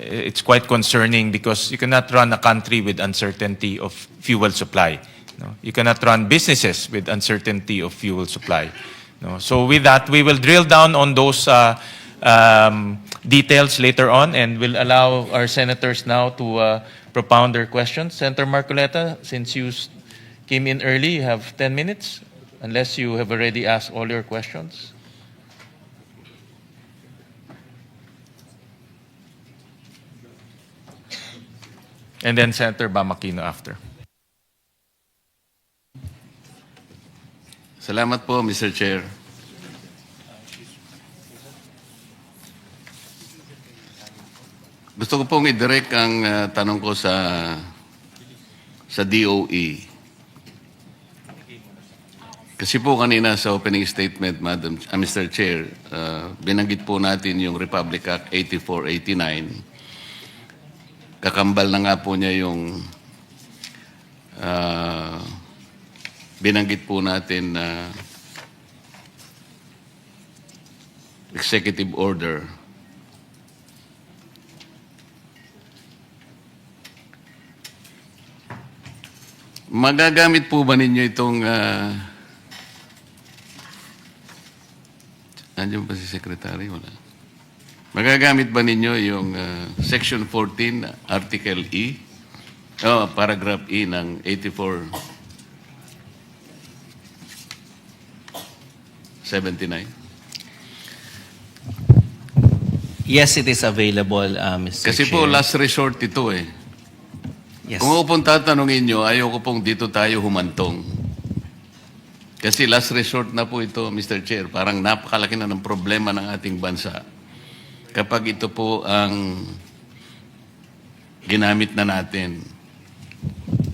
it's quite concerning because you cannot run a country with uncertainty of fuel supply. No? You cannot run businesses with uncertainty of fuel supply. No? So with that, we will drill down on those details later on, and we'll allow our senators now to propound their questions. Senator Marcoleta, since you came in early, you have 10 minutes, unless you have already asked all your questions. And then Senator Bamakino after. Salamat po, Mr. Chair. Gusto ko pong i-direct ang tanong ko sa DOE. Kasi po kanina sa opening statement, Mr. Chair, binanggit po natin yung Republic Act 8489. Kakambal na nga po niya yung binanggit po natin na executive order. Magagamit po ba ninyo itong nandiyan ba si Secretary? Wala. Magagamit ba ninyo yung Section 14, Article E? Paragraph E ng 8479? Yes, it is available, Mr. Kasi Chair. po, last resort ito eh. Yes. Kung ako pong tatanungin nyo, ayoko pong dito tayo humantong. Kasi last resort na po ito, Mr. Chair. Parang napakalaki na ng problema ng ating bansa. Kapag ito po ang ginamit na natin.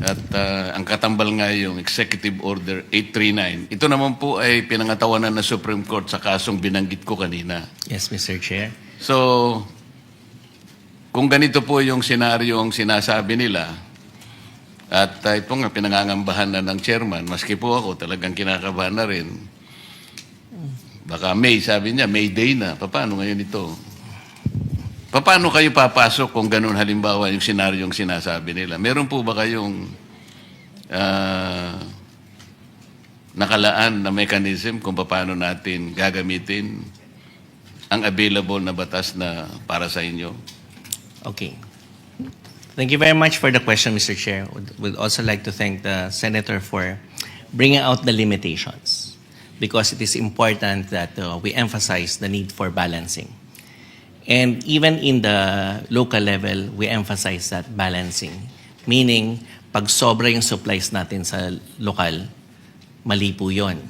At ang katambal nga yung Executive Order 839. Ito naman po ay pinangatawanan ng Supreme Court sa kasong binanggit ko kanina. Yes, Mr. Chair. So, kung ganito po yung senaryo ang sinasabi nila, at ito nga pinangangambahan na ng chairman, maski po ako talagang kinakabahan na rin. Baka May, sabi niya, May Day na. Paano ngayon ito? Paano kayo papasok kung ganun halimbawa yung senaryo ang sinasabi nila? Meron po ba kayong nakalaan na mechanism kung paano natin gagamitin ang available na batas na para sa inyo? Okay. Thank you very much for the question, Mr. Chair. Would also like to thank the Senator for bringing out the limitations, because it is important that we emphasize the need for balancing. And even in the local level, we emphasize that balancing. Meaning, pag sobra yung supplies natin sa lokal, mali po yun.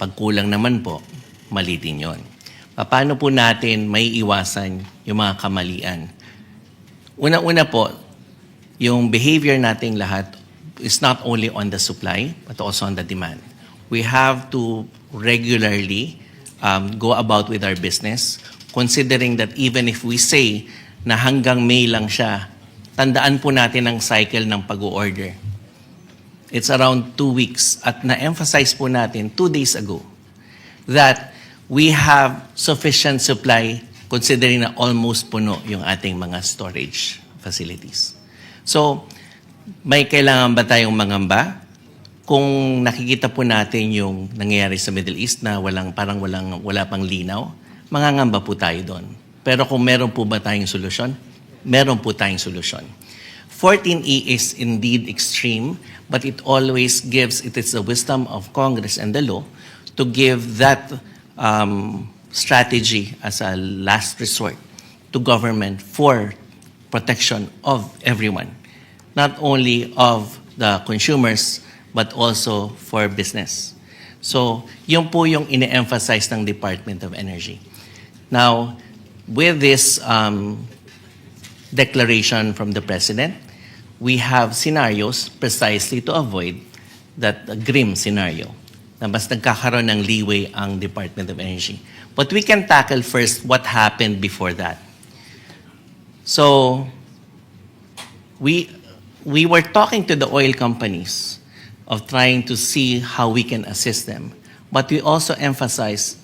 Pag kulang naman po, mali din yun. Paano po natin may iwasan yung mga kamalian? Una-una po, yung behavior nating lahat is not only on the supply, but also on the demand. We have to regularly go about with our business, considering that even if we say na hanggang May lang siya, tandaan po natin ang cycle ng pag-order. It's around 2 weeks. At na-emphasize po natin 2 days ago that we have sufficient supply considering na almost puno yung ating mga storage facilities. So, may kailangan ba tayong mangamba? Kung nakikita po natin yung nangyayari sa Middle East na wala pang linaw, mangangamba po tayo doon. Pero kung meron po ba tayong solusyon? Meron po tayong solusyon. 14E is indeed extreme, but it always gives, it is the wisdom of Congress and the law to give that strategy as a last resort to government for protection of everyone, not only of the consumers, but also for business. So, yun po yung ine-emphasize ng Department of Energy. Now, with this declaration from the President, we have scenarios precisely to avoid that grim scenario na mas nagkakaroon ng leeway ang Department of Energy. But we can tackle first what happened before that. So, we were talking to the oil companies of trying to see how we can assist them. But we also emphasize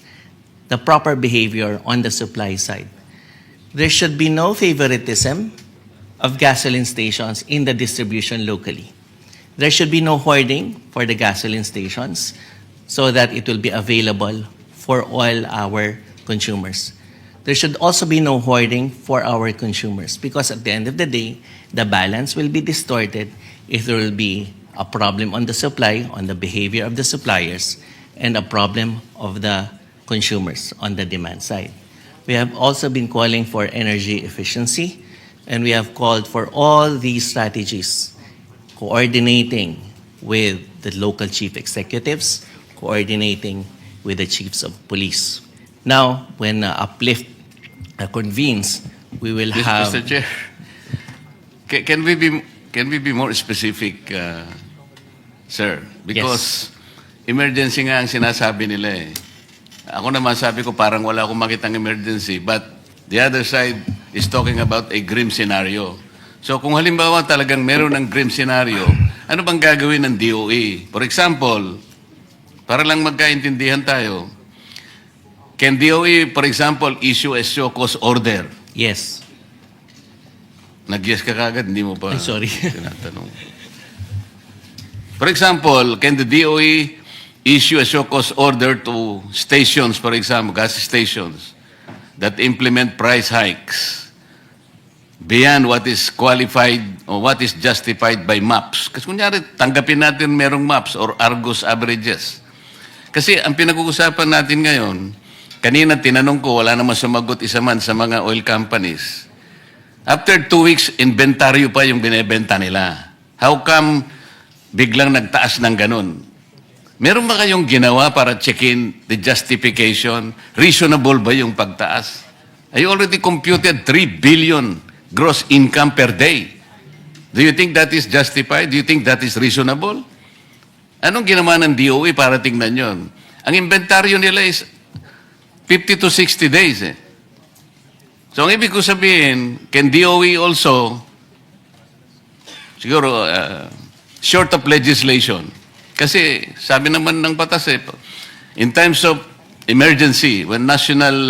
the proper behavior on the supply side. There should be no favoritism of gasoline stations in the distribution locally. There should be no hoarding for the gasoline stations so that it will be available for all our consumers. There should also be no hoarding for our consumers because at the end of the day, the balance will be distorted if there will be a problem on the supply, on the behavior of the suppliers, and a problem of the consumers on the demand side. We have also been calling for energy efficiency, and we have called for all these strategies, coordinating with the local chief executives, coordinating with the chiefs of police. Now, when Uplift convenes, we will have... Mr. Chair, can we be more specific, sir? Because emergency nga ang sinasabi nila eh. Ako naman sabi ko parang wala akong makitang emergency, but the other side is talking about a grim scenario. So kung halimbawa talagang meron ng grim scenario, ano bang gagawin ng DOE? For example, para lang magkaintindihan tayo, can DOE, for example, issue a show cause order? Yes. Nag-yes ka kagad, hindi mo pa Ay, sorry. tinatanong. For example, can the DOE issue a show cause order to stations, for example, gas stations, that implement price hikes beyond what is qualified or what is justified by maps? Kasi kunyari, tanggapin natin merong maps or Argus averages. Kasi ang pinag-uusapan natin ngayon, kanina tinanong ko, wala naman sumagot isa man sa mga oil companies. After 2 weeks, inventaryo pa yung binebenta nila. How come biglang nagtaas ng ganun? Meron ba kayong ginawa para check-in the justification? Reasonable ba yung pagtaas? I already computed 3 billion gross income per day. Do you think that is justified? Do you think that is reasonable? Anong ginawa ng DOE para tingnan yon? Ang inventaryo nila is 50 to 60 days eh. So ang ibig ko sabihin, can DOE also, siguro, short of legislation, kasi sabi naman ng batas eh, in times of emergency, when national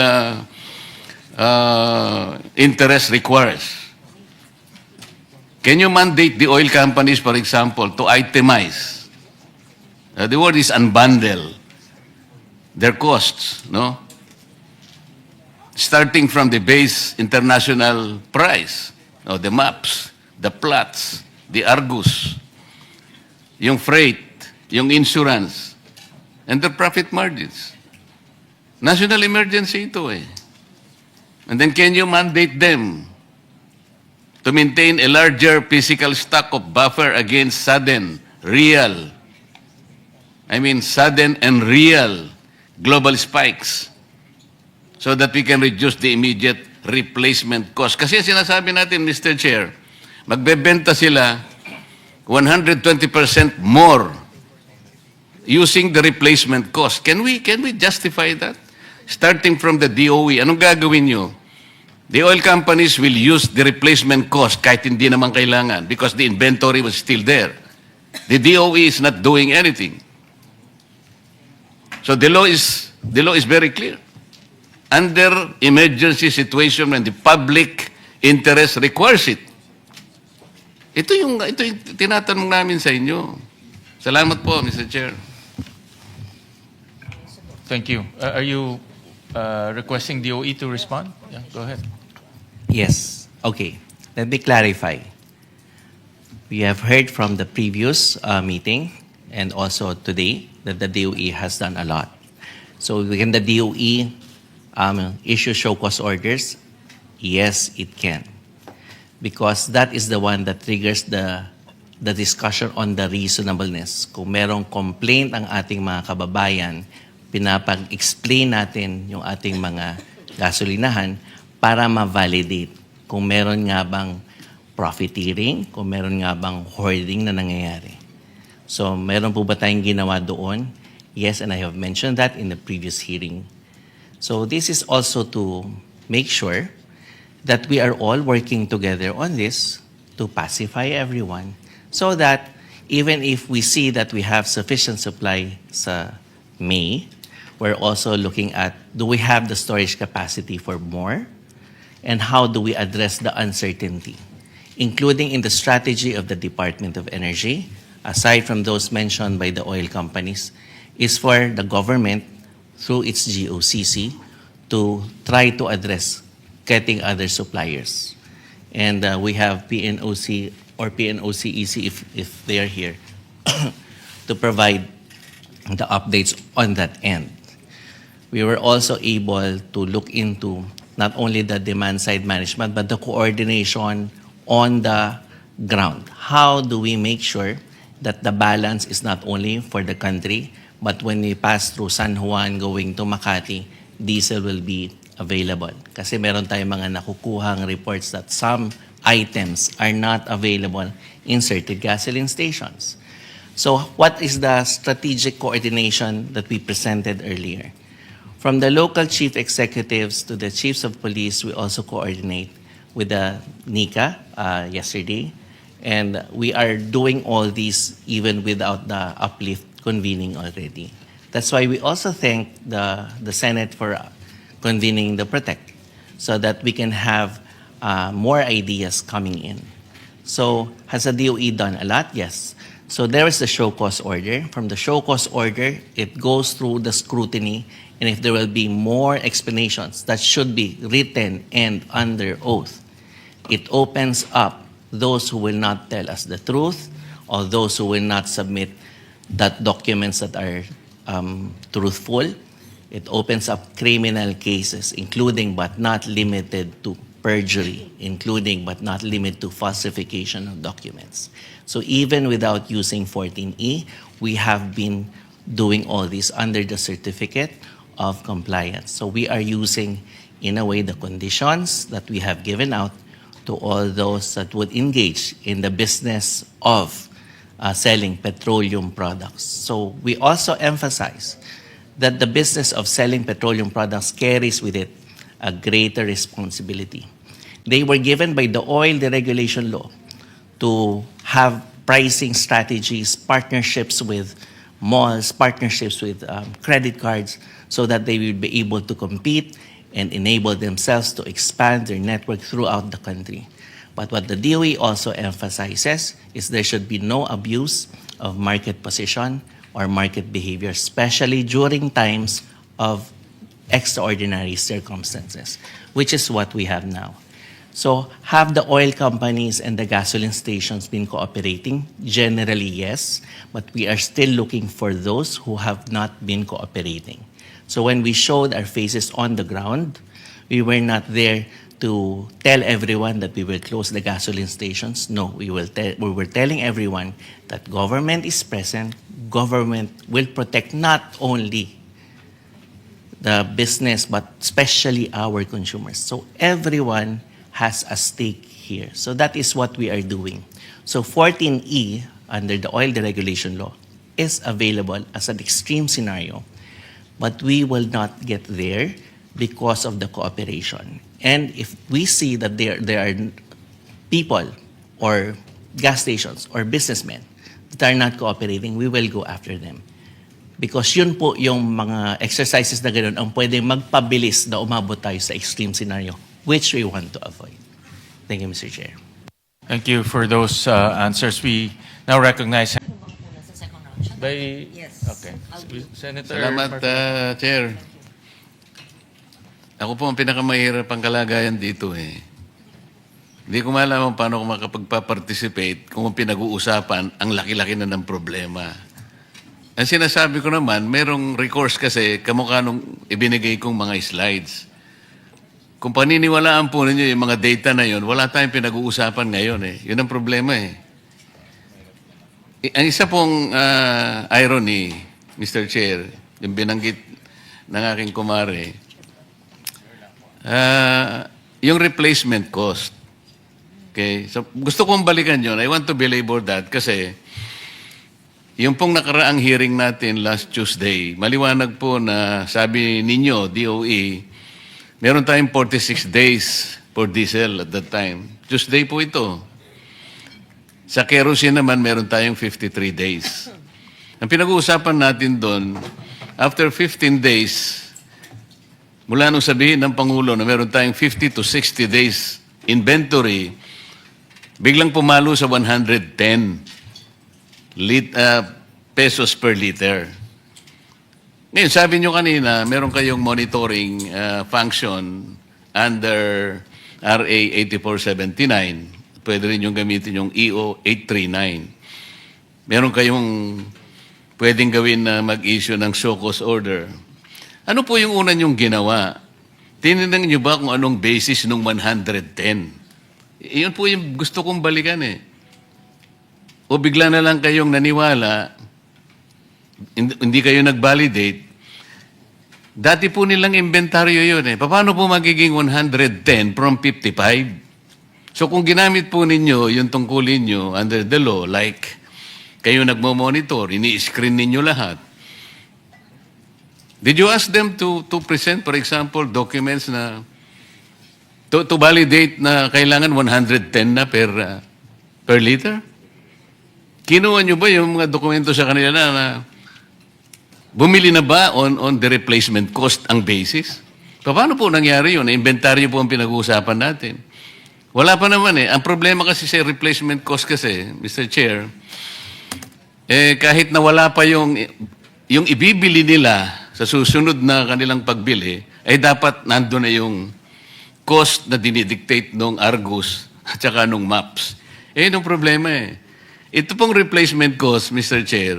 interest requires, can you mandate the oil companies, for example, to itemize? The word is unbundle their costs, no? Starting from the base international price, no, the maps, the plots, the Argus, yung freight, yung insurance, and the profit margins. National emergency ito eh. And then can you mandate them to maintain a larger physical stock of buffer against sudden and real global spikes so that we can reduce the immediate replacement cost? Kasi sinasabi natin, Mr. Chair, magbebenta sila 120% more using the replacement cost. Can we justify that? Starting from the DOE, anong gagawin nyo? The oil companies will use the replacement cost kahit hindi naman kailangan because the inventory was still there. The DOE is not doing anything. So the law is very clear. Under emergency situation when the public interest requires it. Ito yung tinatanong namin sa inyo. Salamat po, Mr. Chair. Thank you. Are you requesting DOE to respond? Yeah, go ahead. Yes. Okay. Let me clarify. We have heard from the previous meeting and also today that the DOE has done a lot. So can the DOE issue show cause orders? Yes, it can. Because that is the one that triggers the discussion on the reasonableness. Kung merong complaint ang ating mga kababayan, pinapag-explain natin yung ating mga gasolinahan para ma-validate kung meron nga bang profiteering, kung meron nga bang hoarding na nangyayari. So meron po ba tayong ginawa doon? Yes, and I have mentioned that in the previous hearing. So this is also to make sure that we are all working together on this to pacify everyone so that even if we see that we have sufficient supply sa May, we're also looking at, do we have the storage capacity for more? And how do we address the uncertainty, including in the strategy of the Department of Energy, aside from those mentioned by the oil companies, is for the government, through its GOCC, to try to address getting other suppliers. And we have PNOC or PNOCEC, if they are here, to provide the updates on that end. We were also able to look into not only the demand side management, but the coordination on the ground. How do we make sure that the balance is not only for the country, but when we pass through San Juan going to Makati, diesel will be available. Kasi meron tayong mga nakukuhang reports that some items are not available in certain gasoline stations. So what is the strategic coordination that we presented earlier? From the local chief executives to the chiefs of police, we also coordinate with the NICA yesterday. And we are doing all these even without the uplift convening already. That's why we also thank the Senate for convening the Protect so that we can have more ideas coming in. So has the DOE done a lot? Yes. So there is the show cause order. From the show cause order, it goes through the scrutiny, and if there will be more explanations that should be written and under oath, it opens up those who will not tell us the truth or those who will not submit that documents that are truthful. It opens up criminal cases, including but not limited to perjury, including but not limited to falsification of documents. So even without using 14E, we have been doing all this under the certificate of compliance. So we are using, in a way, the conditions that we have given out to all those that would engage in the business of selling petroleum products. So we also emphasize that the business of selling petroleum products carries with it a greater responsibility. They were given by the oil deregulation law to have pricing strategies, partnerships with malls, partnerships with credit cards, so that they will be able to compete and enable themselves to expand their network throughout the country. But what the DOE also emphasizes is there should be no abuse of market position or market behavior, especially during times of extraordinary circumstances, which is what we have now. So have the oil companies and the gasoline stations been cooperating? Generally, yes, but we are still looking for those who have not been cooperating. So when we showed our faces on the ground, we were not there to tell everyone that we will close the gasoline stations. No, we were telling everyone that government is present, government will protect not only the business, but especially our consumers. So everyone has a stake here. So that is what we are doing. So 14E, under the oil deregulation law, is available as an extreme scenario, but we will not get there because of the cooperation. And if we see that there are people or gas stations or businessmen that are not cooperating, we will go after them. Because yun po yung mga exercises na gano'n ang pwede magpabilis na umabot tayo sa extreme scenario, which we want to avoid. Thank you, Mr. Chair. Thank you for those answers. We now recognize by... Yes. Okay. Senator Salamat, Chair. Ako po ang pinakamahirap ang kalagayan dito eh. Hindi ko malaman paano ko makapagpa-participate kung ang pinag-uusapan ang laki-laki na ng problema. Ang sinasabi ko naman, merong recourse kasi kamukha nung ibinigay kong mga slides. Kung paniniwalaan po ninyo yung mga data na yun, wala tayong pinag-uusapan ngayon eh. Yun ang problema eh. Ang isa pong irony, Mr. Chair, yung binanggit ng aking kumare, yung replacement cost. Okay? So, gusto kong balikan yun. I want to belabor that kasi yung pong nakaraang hearing natin last Tuesday, maliwanag po na sabi ninyo, DOE, meron tayong 46 days for diesel at that time. Tuesday po ito. Sa kerosene naman, meron tayong 53 days. Ang pinag-uusapan natin doon, after 15 days, mula nung sabihin ng Pangulo na meron tayong 50 to 60 days inventory, biglang pumalo sa 110 pesos per liter. Ngayon, sabi nyo kanina, meron kayong monitoring function under RA 8479. Pwede rin yung gamitin yung EO 839. Meron kayong pwedeng gawin na mag-issue ng show cause order. Ano po yung una nyong ginawa? Tinignan nyo ba kung anong basis ng 110? Iyon po yung gusto kong balikan eh. O bigla na lang kayong naniwala, hindi kayo nag-validate, dati po nilang inventaryo yun eh. Paano po magiging 110 from 55? So kung ginamit po ninyo yung tungkulin nyo under the law, like kayo nagmo-monitor, ini-screen ninyo lahat, did you ask them to present, for example, documents na to validate na kailangan 110 na per liter? Kinuha nyo ba yung mga dokumento sa kanila na bumili na ba on the replacement cost ang basis? Paano po nangyari yun? Inventaryo po ang pinag-uusapan natin. Wala pa naman eh. Ang problema kasi sa replacement cost kasi, Mr. Chair, kahit na wala pa yung ibibili nila sa susunod na kanilang pagbili, ay dapat nandun na yung cost na dinidictate ng Argus at saka nung maps. Yun ang problema eh. Ito pong replacement cost, Mr. Chair,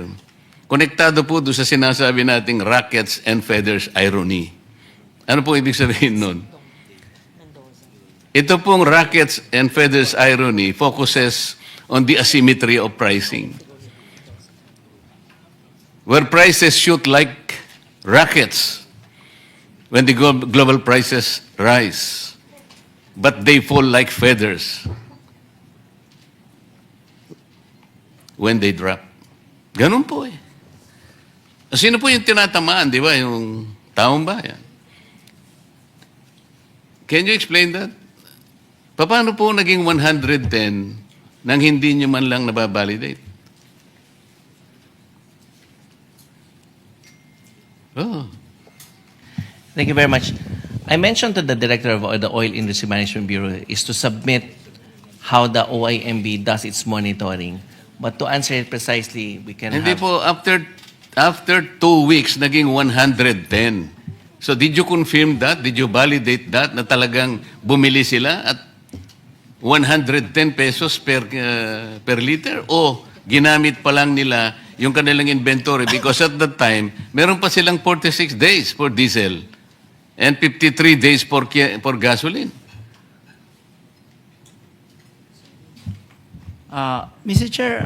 konektado po doon sa sinasabi nating rackets and feathers irony. Ano po ibig sabihin nun? Ito pong rackets and feathers irony focuses on the asymmetry of pricing. Where prices shoot like rockets when the global prices rise, but they fall like feathers when they drop. Ganun po eh. Sino po yung tinatamaan, di ba? Yung taong bayan. Can you explain that? Paano po naging 110 nang hindi nyo man lang nababalidate? Oh. Thank you very much. I mentioned to the director of the Oil Industry Management Bureau is to submit how the OIMB does its monitoring. But to answer it precisely, we can Hindi have... po, after 2 weeks, naging 110. So did you confirm that? Did you validate that na talagang bumili sila at 110 pesos per liter? O ginamit pa lang nila yung kanilang inventory because at that time, meron pa silang 46 days for diesel and 53 days for gasoline. Mr. Chair,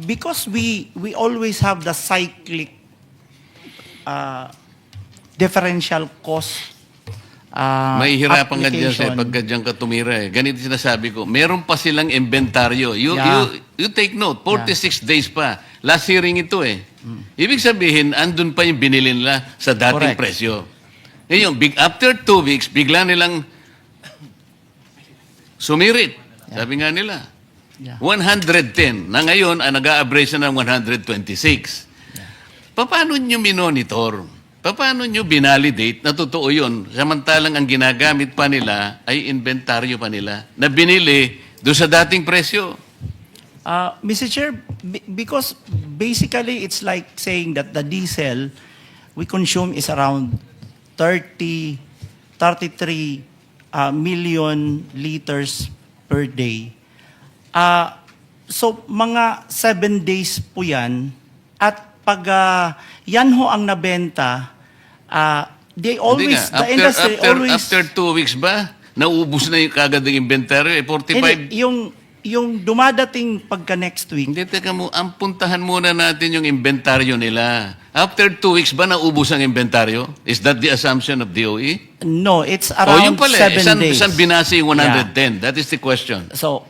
because we always have the cyclic differential cost Mahihirapan ka dyan application. pagka dyan ka tumira eh. Ganito sinasabi ko, meron pa silang inventaryo. You take note, 46 days pa. Last hearing ito eh. Ibig sabihin, andun pa yung binili nila sa dating Correct. presyo. Ngayon, after 2 weeks, bigla nilang sumirit. Sabi nga nila. Yeah. 110. Na ngayon, nag-a-average na ng 126. Paano nyo minonitor? Paano nyo binalidate na totoo yun? Samantalang ang ginagamit pa nila ay inventaryo pa nila na binili doon sa dating presyo. Mr. Chair, because basically it's like saying that the diesel we consume is around 33 million liters per day. So mga 7 days po yan. At pag yan ho ang nabenta, they always, Hindi nga. the industry always... After 2 weeks ba, naubos na yung kagad ng inventory? 45? Hindi, yung dumadating pagka next week, Hindi, teka mo, ang puntahan muna natin yung inventaryo nila. After 2 weeks ba naubos ang inventaryo? Is that the assumption of DOE? no, it's O around yun pala, 7 days. saan binasa yung 110? That is the question. So,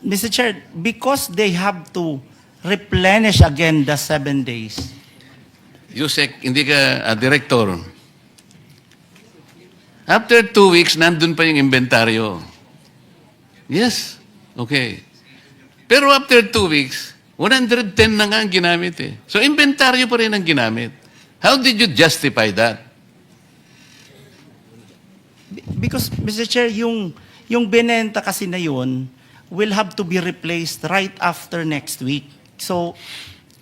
Mr. Chair, because they have to replenish again the 7 days. Yusek, hindi ka director. After 2 weeks, nandun pa yung inventaryo. Yes. Okay. Pero after 2 weeks, 110 na nga ang ginamit eh. So, inventaryo pa rin ang ginamit. How did you justify that? Because, Mr. Chair, yung binenta kasi na yun will have to be replaced right after next week. So,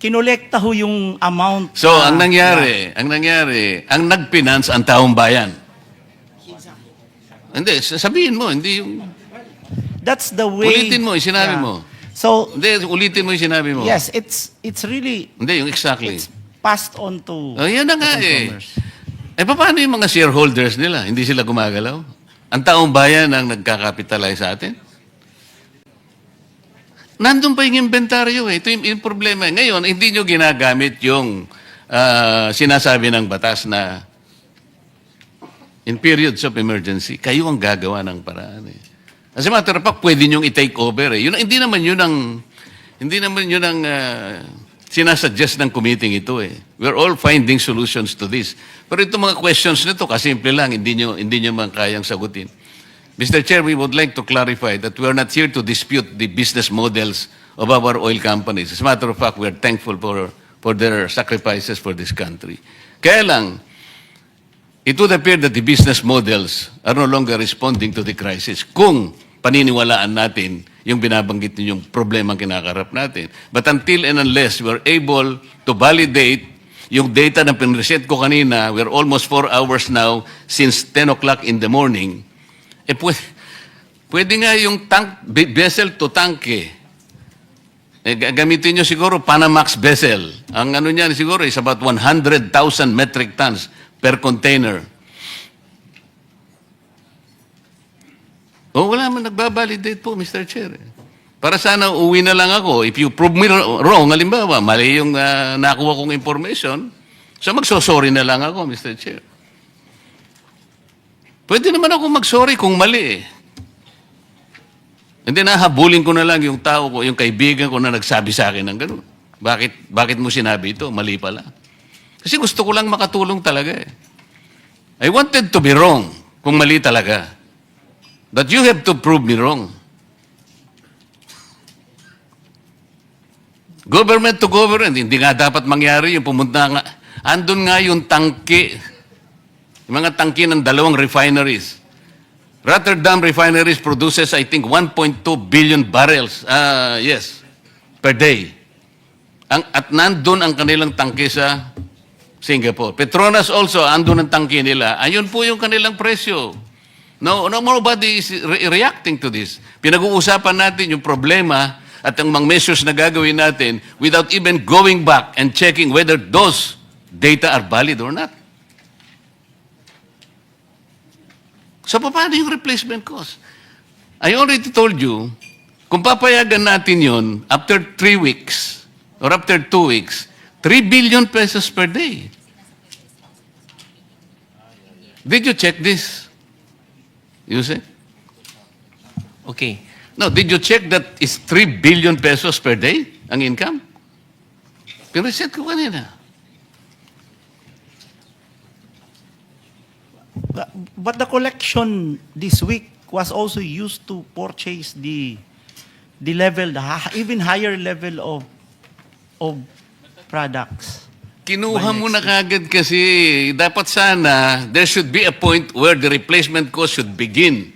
kinolekta ho yung amount. So, ang nangyari, ang nag-finance ang taong bayan. Hindi, sabihin mo, hindi yung... That's the way. Ulitin mo, yung sinabi mo. So, Hindi, ulitin mo yung sinabi mo. yes, it's really, Hindi, yung exactly. it's passed on to Oh, yan na nga the eh. consumers. Eh, paano yung mga shareholders nila? Hindi sila gumagalaw? Ang taong bayan ang nagkakapitalize sa atin? Nandun pa yung inventaryo eh. Ito yung problema. Ngayon, hindi nyo ginagamit yung sinasabi ng batas na in periods of emergency, kayo ang gagawa ng paraan eh. As a matter of fact, pwede nyo i-take over eh. Hindi naman yun ang sinasuggest ng committee ito eh. We're all finding solutions to this. Pero itong mga questions nito, kasimple lang, hindi nyo man kayang sagutin. Mr. Chair, we would like to clarify that we are not here to dispute the business models of our oil companies. As a matter of fact, we are thankful for their sacrifices for this country. Kaya lang, it would appear that the business models are no longer responding to the crisis kung paniniwalaan natin yung binabanggit ninyong problema ang kinakarap natin. But until and unless we're able to validate yung data na pinreset ko kanina, we're almost 4 hours now since 10 o'clock in the morning, eh pwede nga yung vessel to tank eh. Gamitin nyo siguro Panamax vessel. Ang ano niyan siguro is about 100,000 metric tons per container. Wala man nagbabalidate po, Mr. Chair. Para sana uwi na lang ako. If you prove me wrong, halimbawa, mali yung nakuha kong information, so magsosorry na lang ako, Mr. Chair. Pwede naman ako magsorry kung mali eh. Hindi nahabulin ko na lang yung tao ko, yung kaibigan ko na nagsabi sa akin ng gano'n. Bakit mo sinabi ito? Mali pala. Kasi gusto ko lang makatulong talaga eh. I wanted to be wrong kung mali talaga. But you have to prove me wrong. Government to government, hindi nga dapat mangyari yung pumunta nga. Andun nga yung tangke, yung mga tangke ng 2 refineries. Rotterdam refineries produces, I think, 1.2 billion barrels, per day. At nandun ang kanilang tangke sa Singapore. Petronas also, andun ang tangke nila. Ayun po yung kanilang presyo. No, nobody is reacting to this. Pinag-uusapan natin yung problema at ang mga measures na gagawin natin without even going back and checking whether those data are valid or not. So, paano yung replacement cost? I already told you, kung papayagan natin yun, after 3 weeks or after 2 weeks, 3 billion pesos per day. Did you check this? You say? Okay. No, did you check that it's 3 billion pesos per day ang income? Pireset ko kanina. But the collection this week was also used to purchase the level, even higher level of products. Kinuha mo na kagad kasi dapat sana there should be a point where the replacement cost should begin.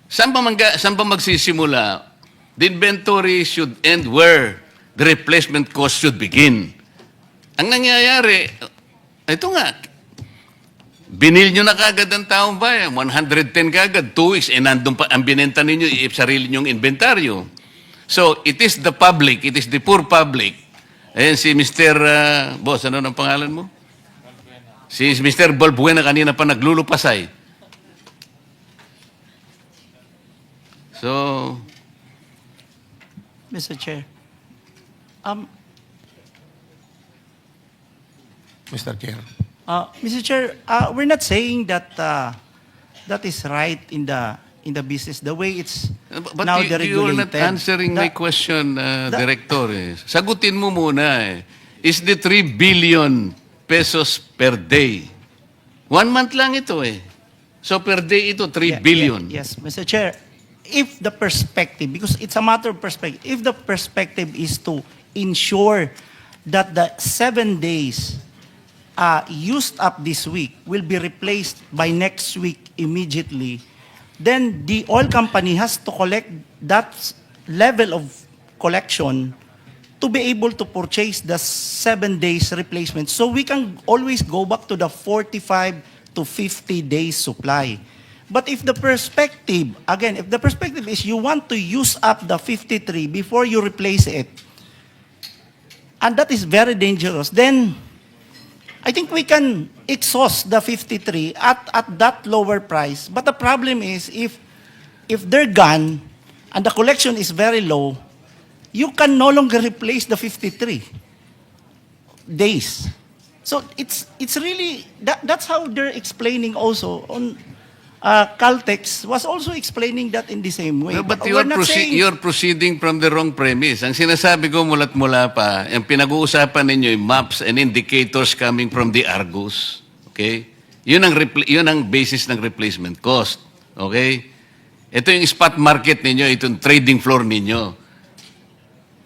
Saan ba magsisimula? The inventory should end where the replacement cost should begin. Ang nangyayari, ito nga, binil nyo na kagad ang taong bayan, 110 kagad, 2 weeks, nandun pa ang binenta ninyo, sarili nyong inventaryo. So, it is the public, it is the poor public. Ayan si Mr. Boss, ano ang pangalan mo? Si Mr. Balbuena kanina pa naglulupasay. So, Mr. Chair. Mr. Chair. Mr. Chair, we're not saying that that is right in the business the way it's But now you are deregulated. not answering my question, Director. Sagutin mo muna. Is the 3 billion pesos per day? 1 month lang ito eh. So per day ito, 3 billion. Yes, Mr. Chair. If the perspective, because it's a matter of perspective, if the perspective is to ensure that the 7 days used up this week will be replaced by next week immediately, then the oil company has to collect that level of collection to be able to purchase the 7 days replacement. So we can always go back to the 45 to 50 days supply. But if the perspective, again, if the perspective is you want to use up the 53 before you replace it, and that is very dangerous, then I think we can exhaust the 53 at that lower price. But the problem is if they're gone and the collection is very low, you can no longer replace the 53 days. So it's really, that's how they're explaining also on Caltex was also explaining that in the same way. No, but we're not saying- you're proceeding from the wrong premise. Ang sinasabi ko mulat mula pa, ang pinag-uusapan ninyo yung maps and indicators coming from the Argus. Okay? Yun ang basis ng replacement cost. Okay? Ito yung spot market ninyo, itong trading floor ninyo.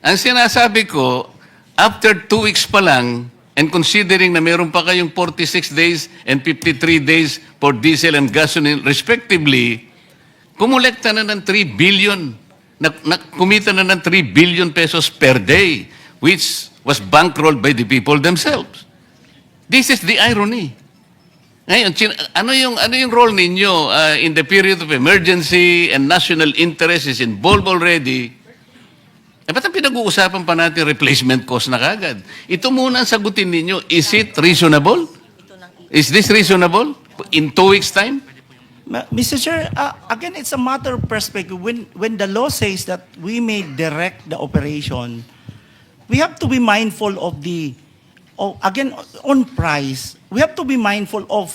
Ang sinasabi ko, after 2 weeks pa lang, and considering na meron pa kayong 46 days and 53 days for diesel and gasoline respectively, kumulekta na ng 3 billion, kumita na ng 3 billion pesos per day, which was bankrolled by the people themselves. This is the irony. Ngayon, ano yung role ninyo in the period of emergency and national interest is involved already? Ba't ang pinag-uusapan pa natin replacement cost na kagad? Ito muna ang sagutin ninyo. Is it reasonable? Is this reasonable? In 2 weeks' time? Mr. Chair, again, it's a matter of perspective. When the law says that we may direct the operation, we have to be mindful of again, on price, we have to be mindful of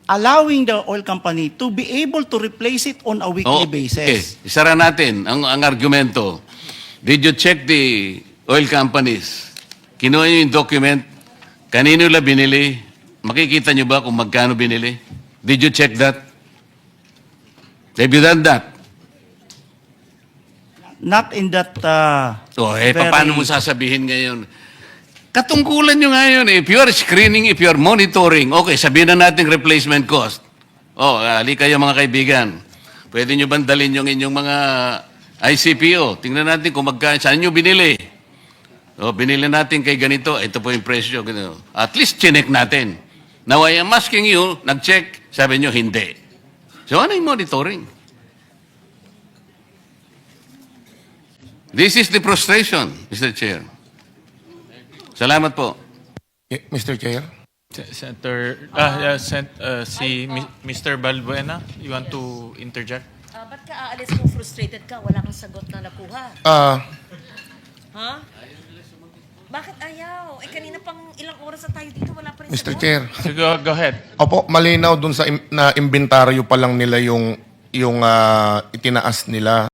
allowing the oil company to be able to replace it on a weekly basis. Okay, isara natin ang argumento. Did you check the oil companies? Kinuha nyo yung document? Kanino nila binili? Makikita nyo ba kung magkano binili? Did you check that? Have you done that? Not in that paano mo sasabihin ngayon? Katungkulan nyo ngayon, if you are screening, if you are monitoring, okay, sabihin na natin replacement cost. Ali kayo mga kaibigan. Pwede nyo bandalin yung inyong mga ICPO. Tingnan natin kung saan nyo binili. Binili natin kay ganito, ito po yung presyo. Ganito. At least chinek natin. Now I am asking you, nag-check, sabi nyo hindi. So ano yung monitoring? This is the frustration, Mr. Chair. Salamat po. Mr. Chair. Senator, Mr. Balbuena, you want to interject? Ba't ka aalis kung frustrated ka? Wala kang sagot na nakuha. Ha? Bakit ayaw? Kanina pang ilang oras na tayo dito, wala pa rin Mr. sagot. Chair. So go ahead. Opo, malinaw dun sa na inventaryo pa lang nila yung itinaas nila.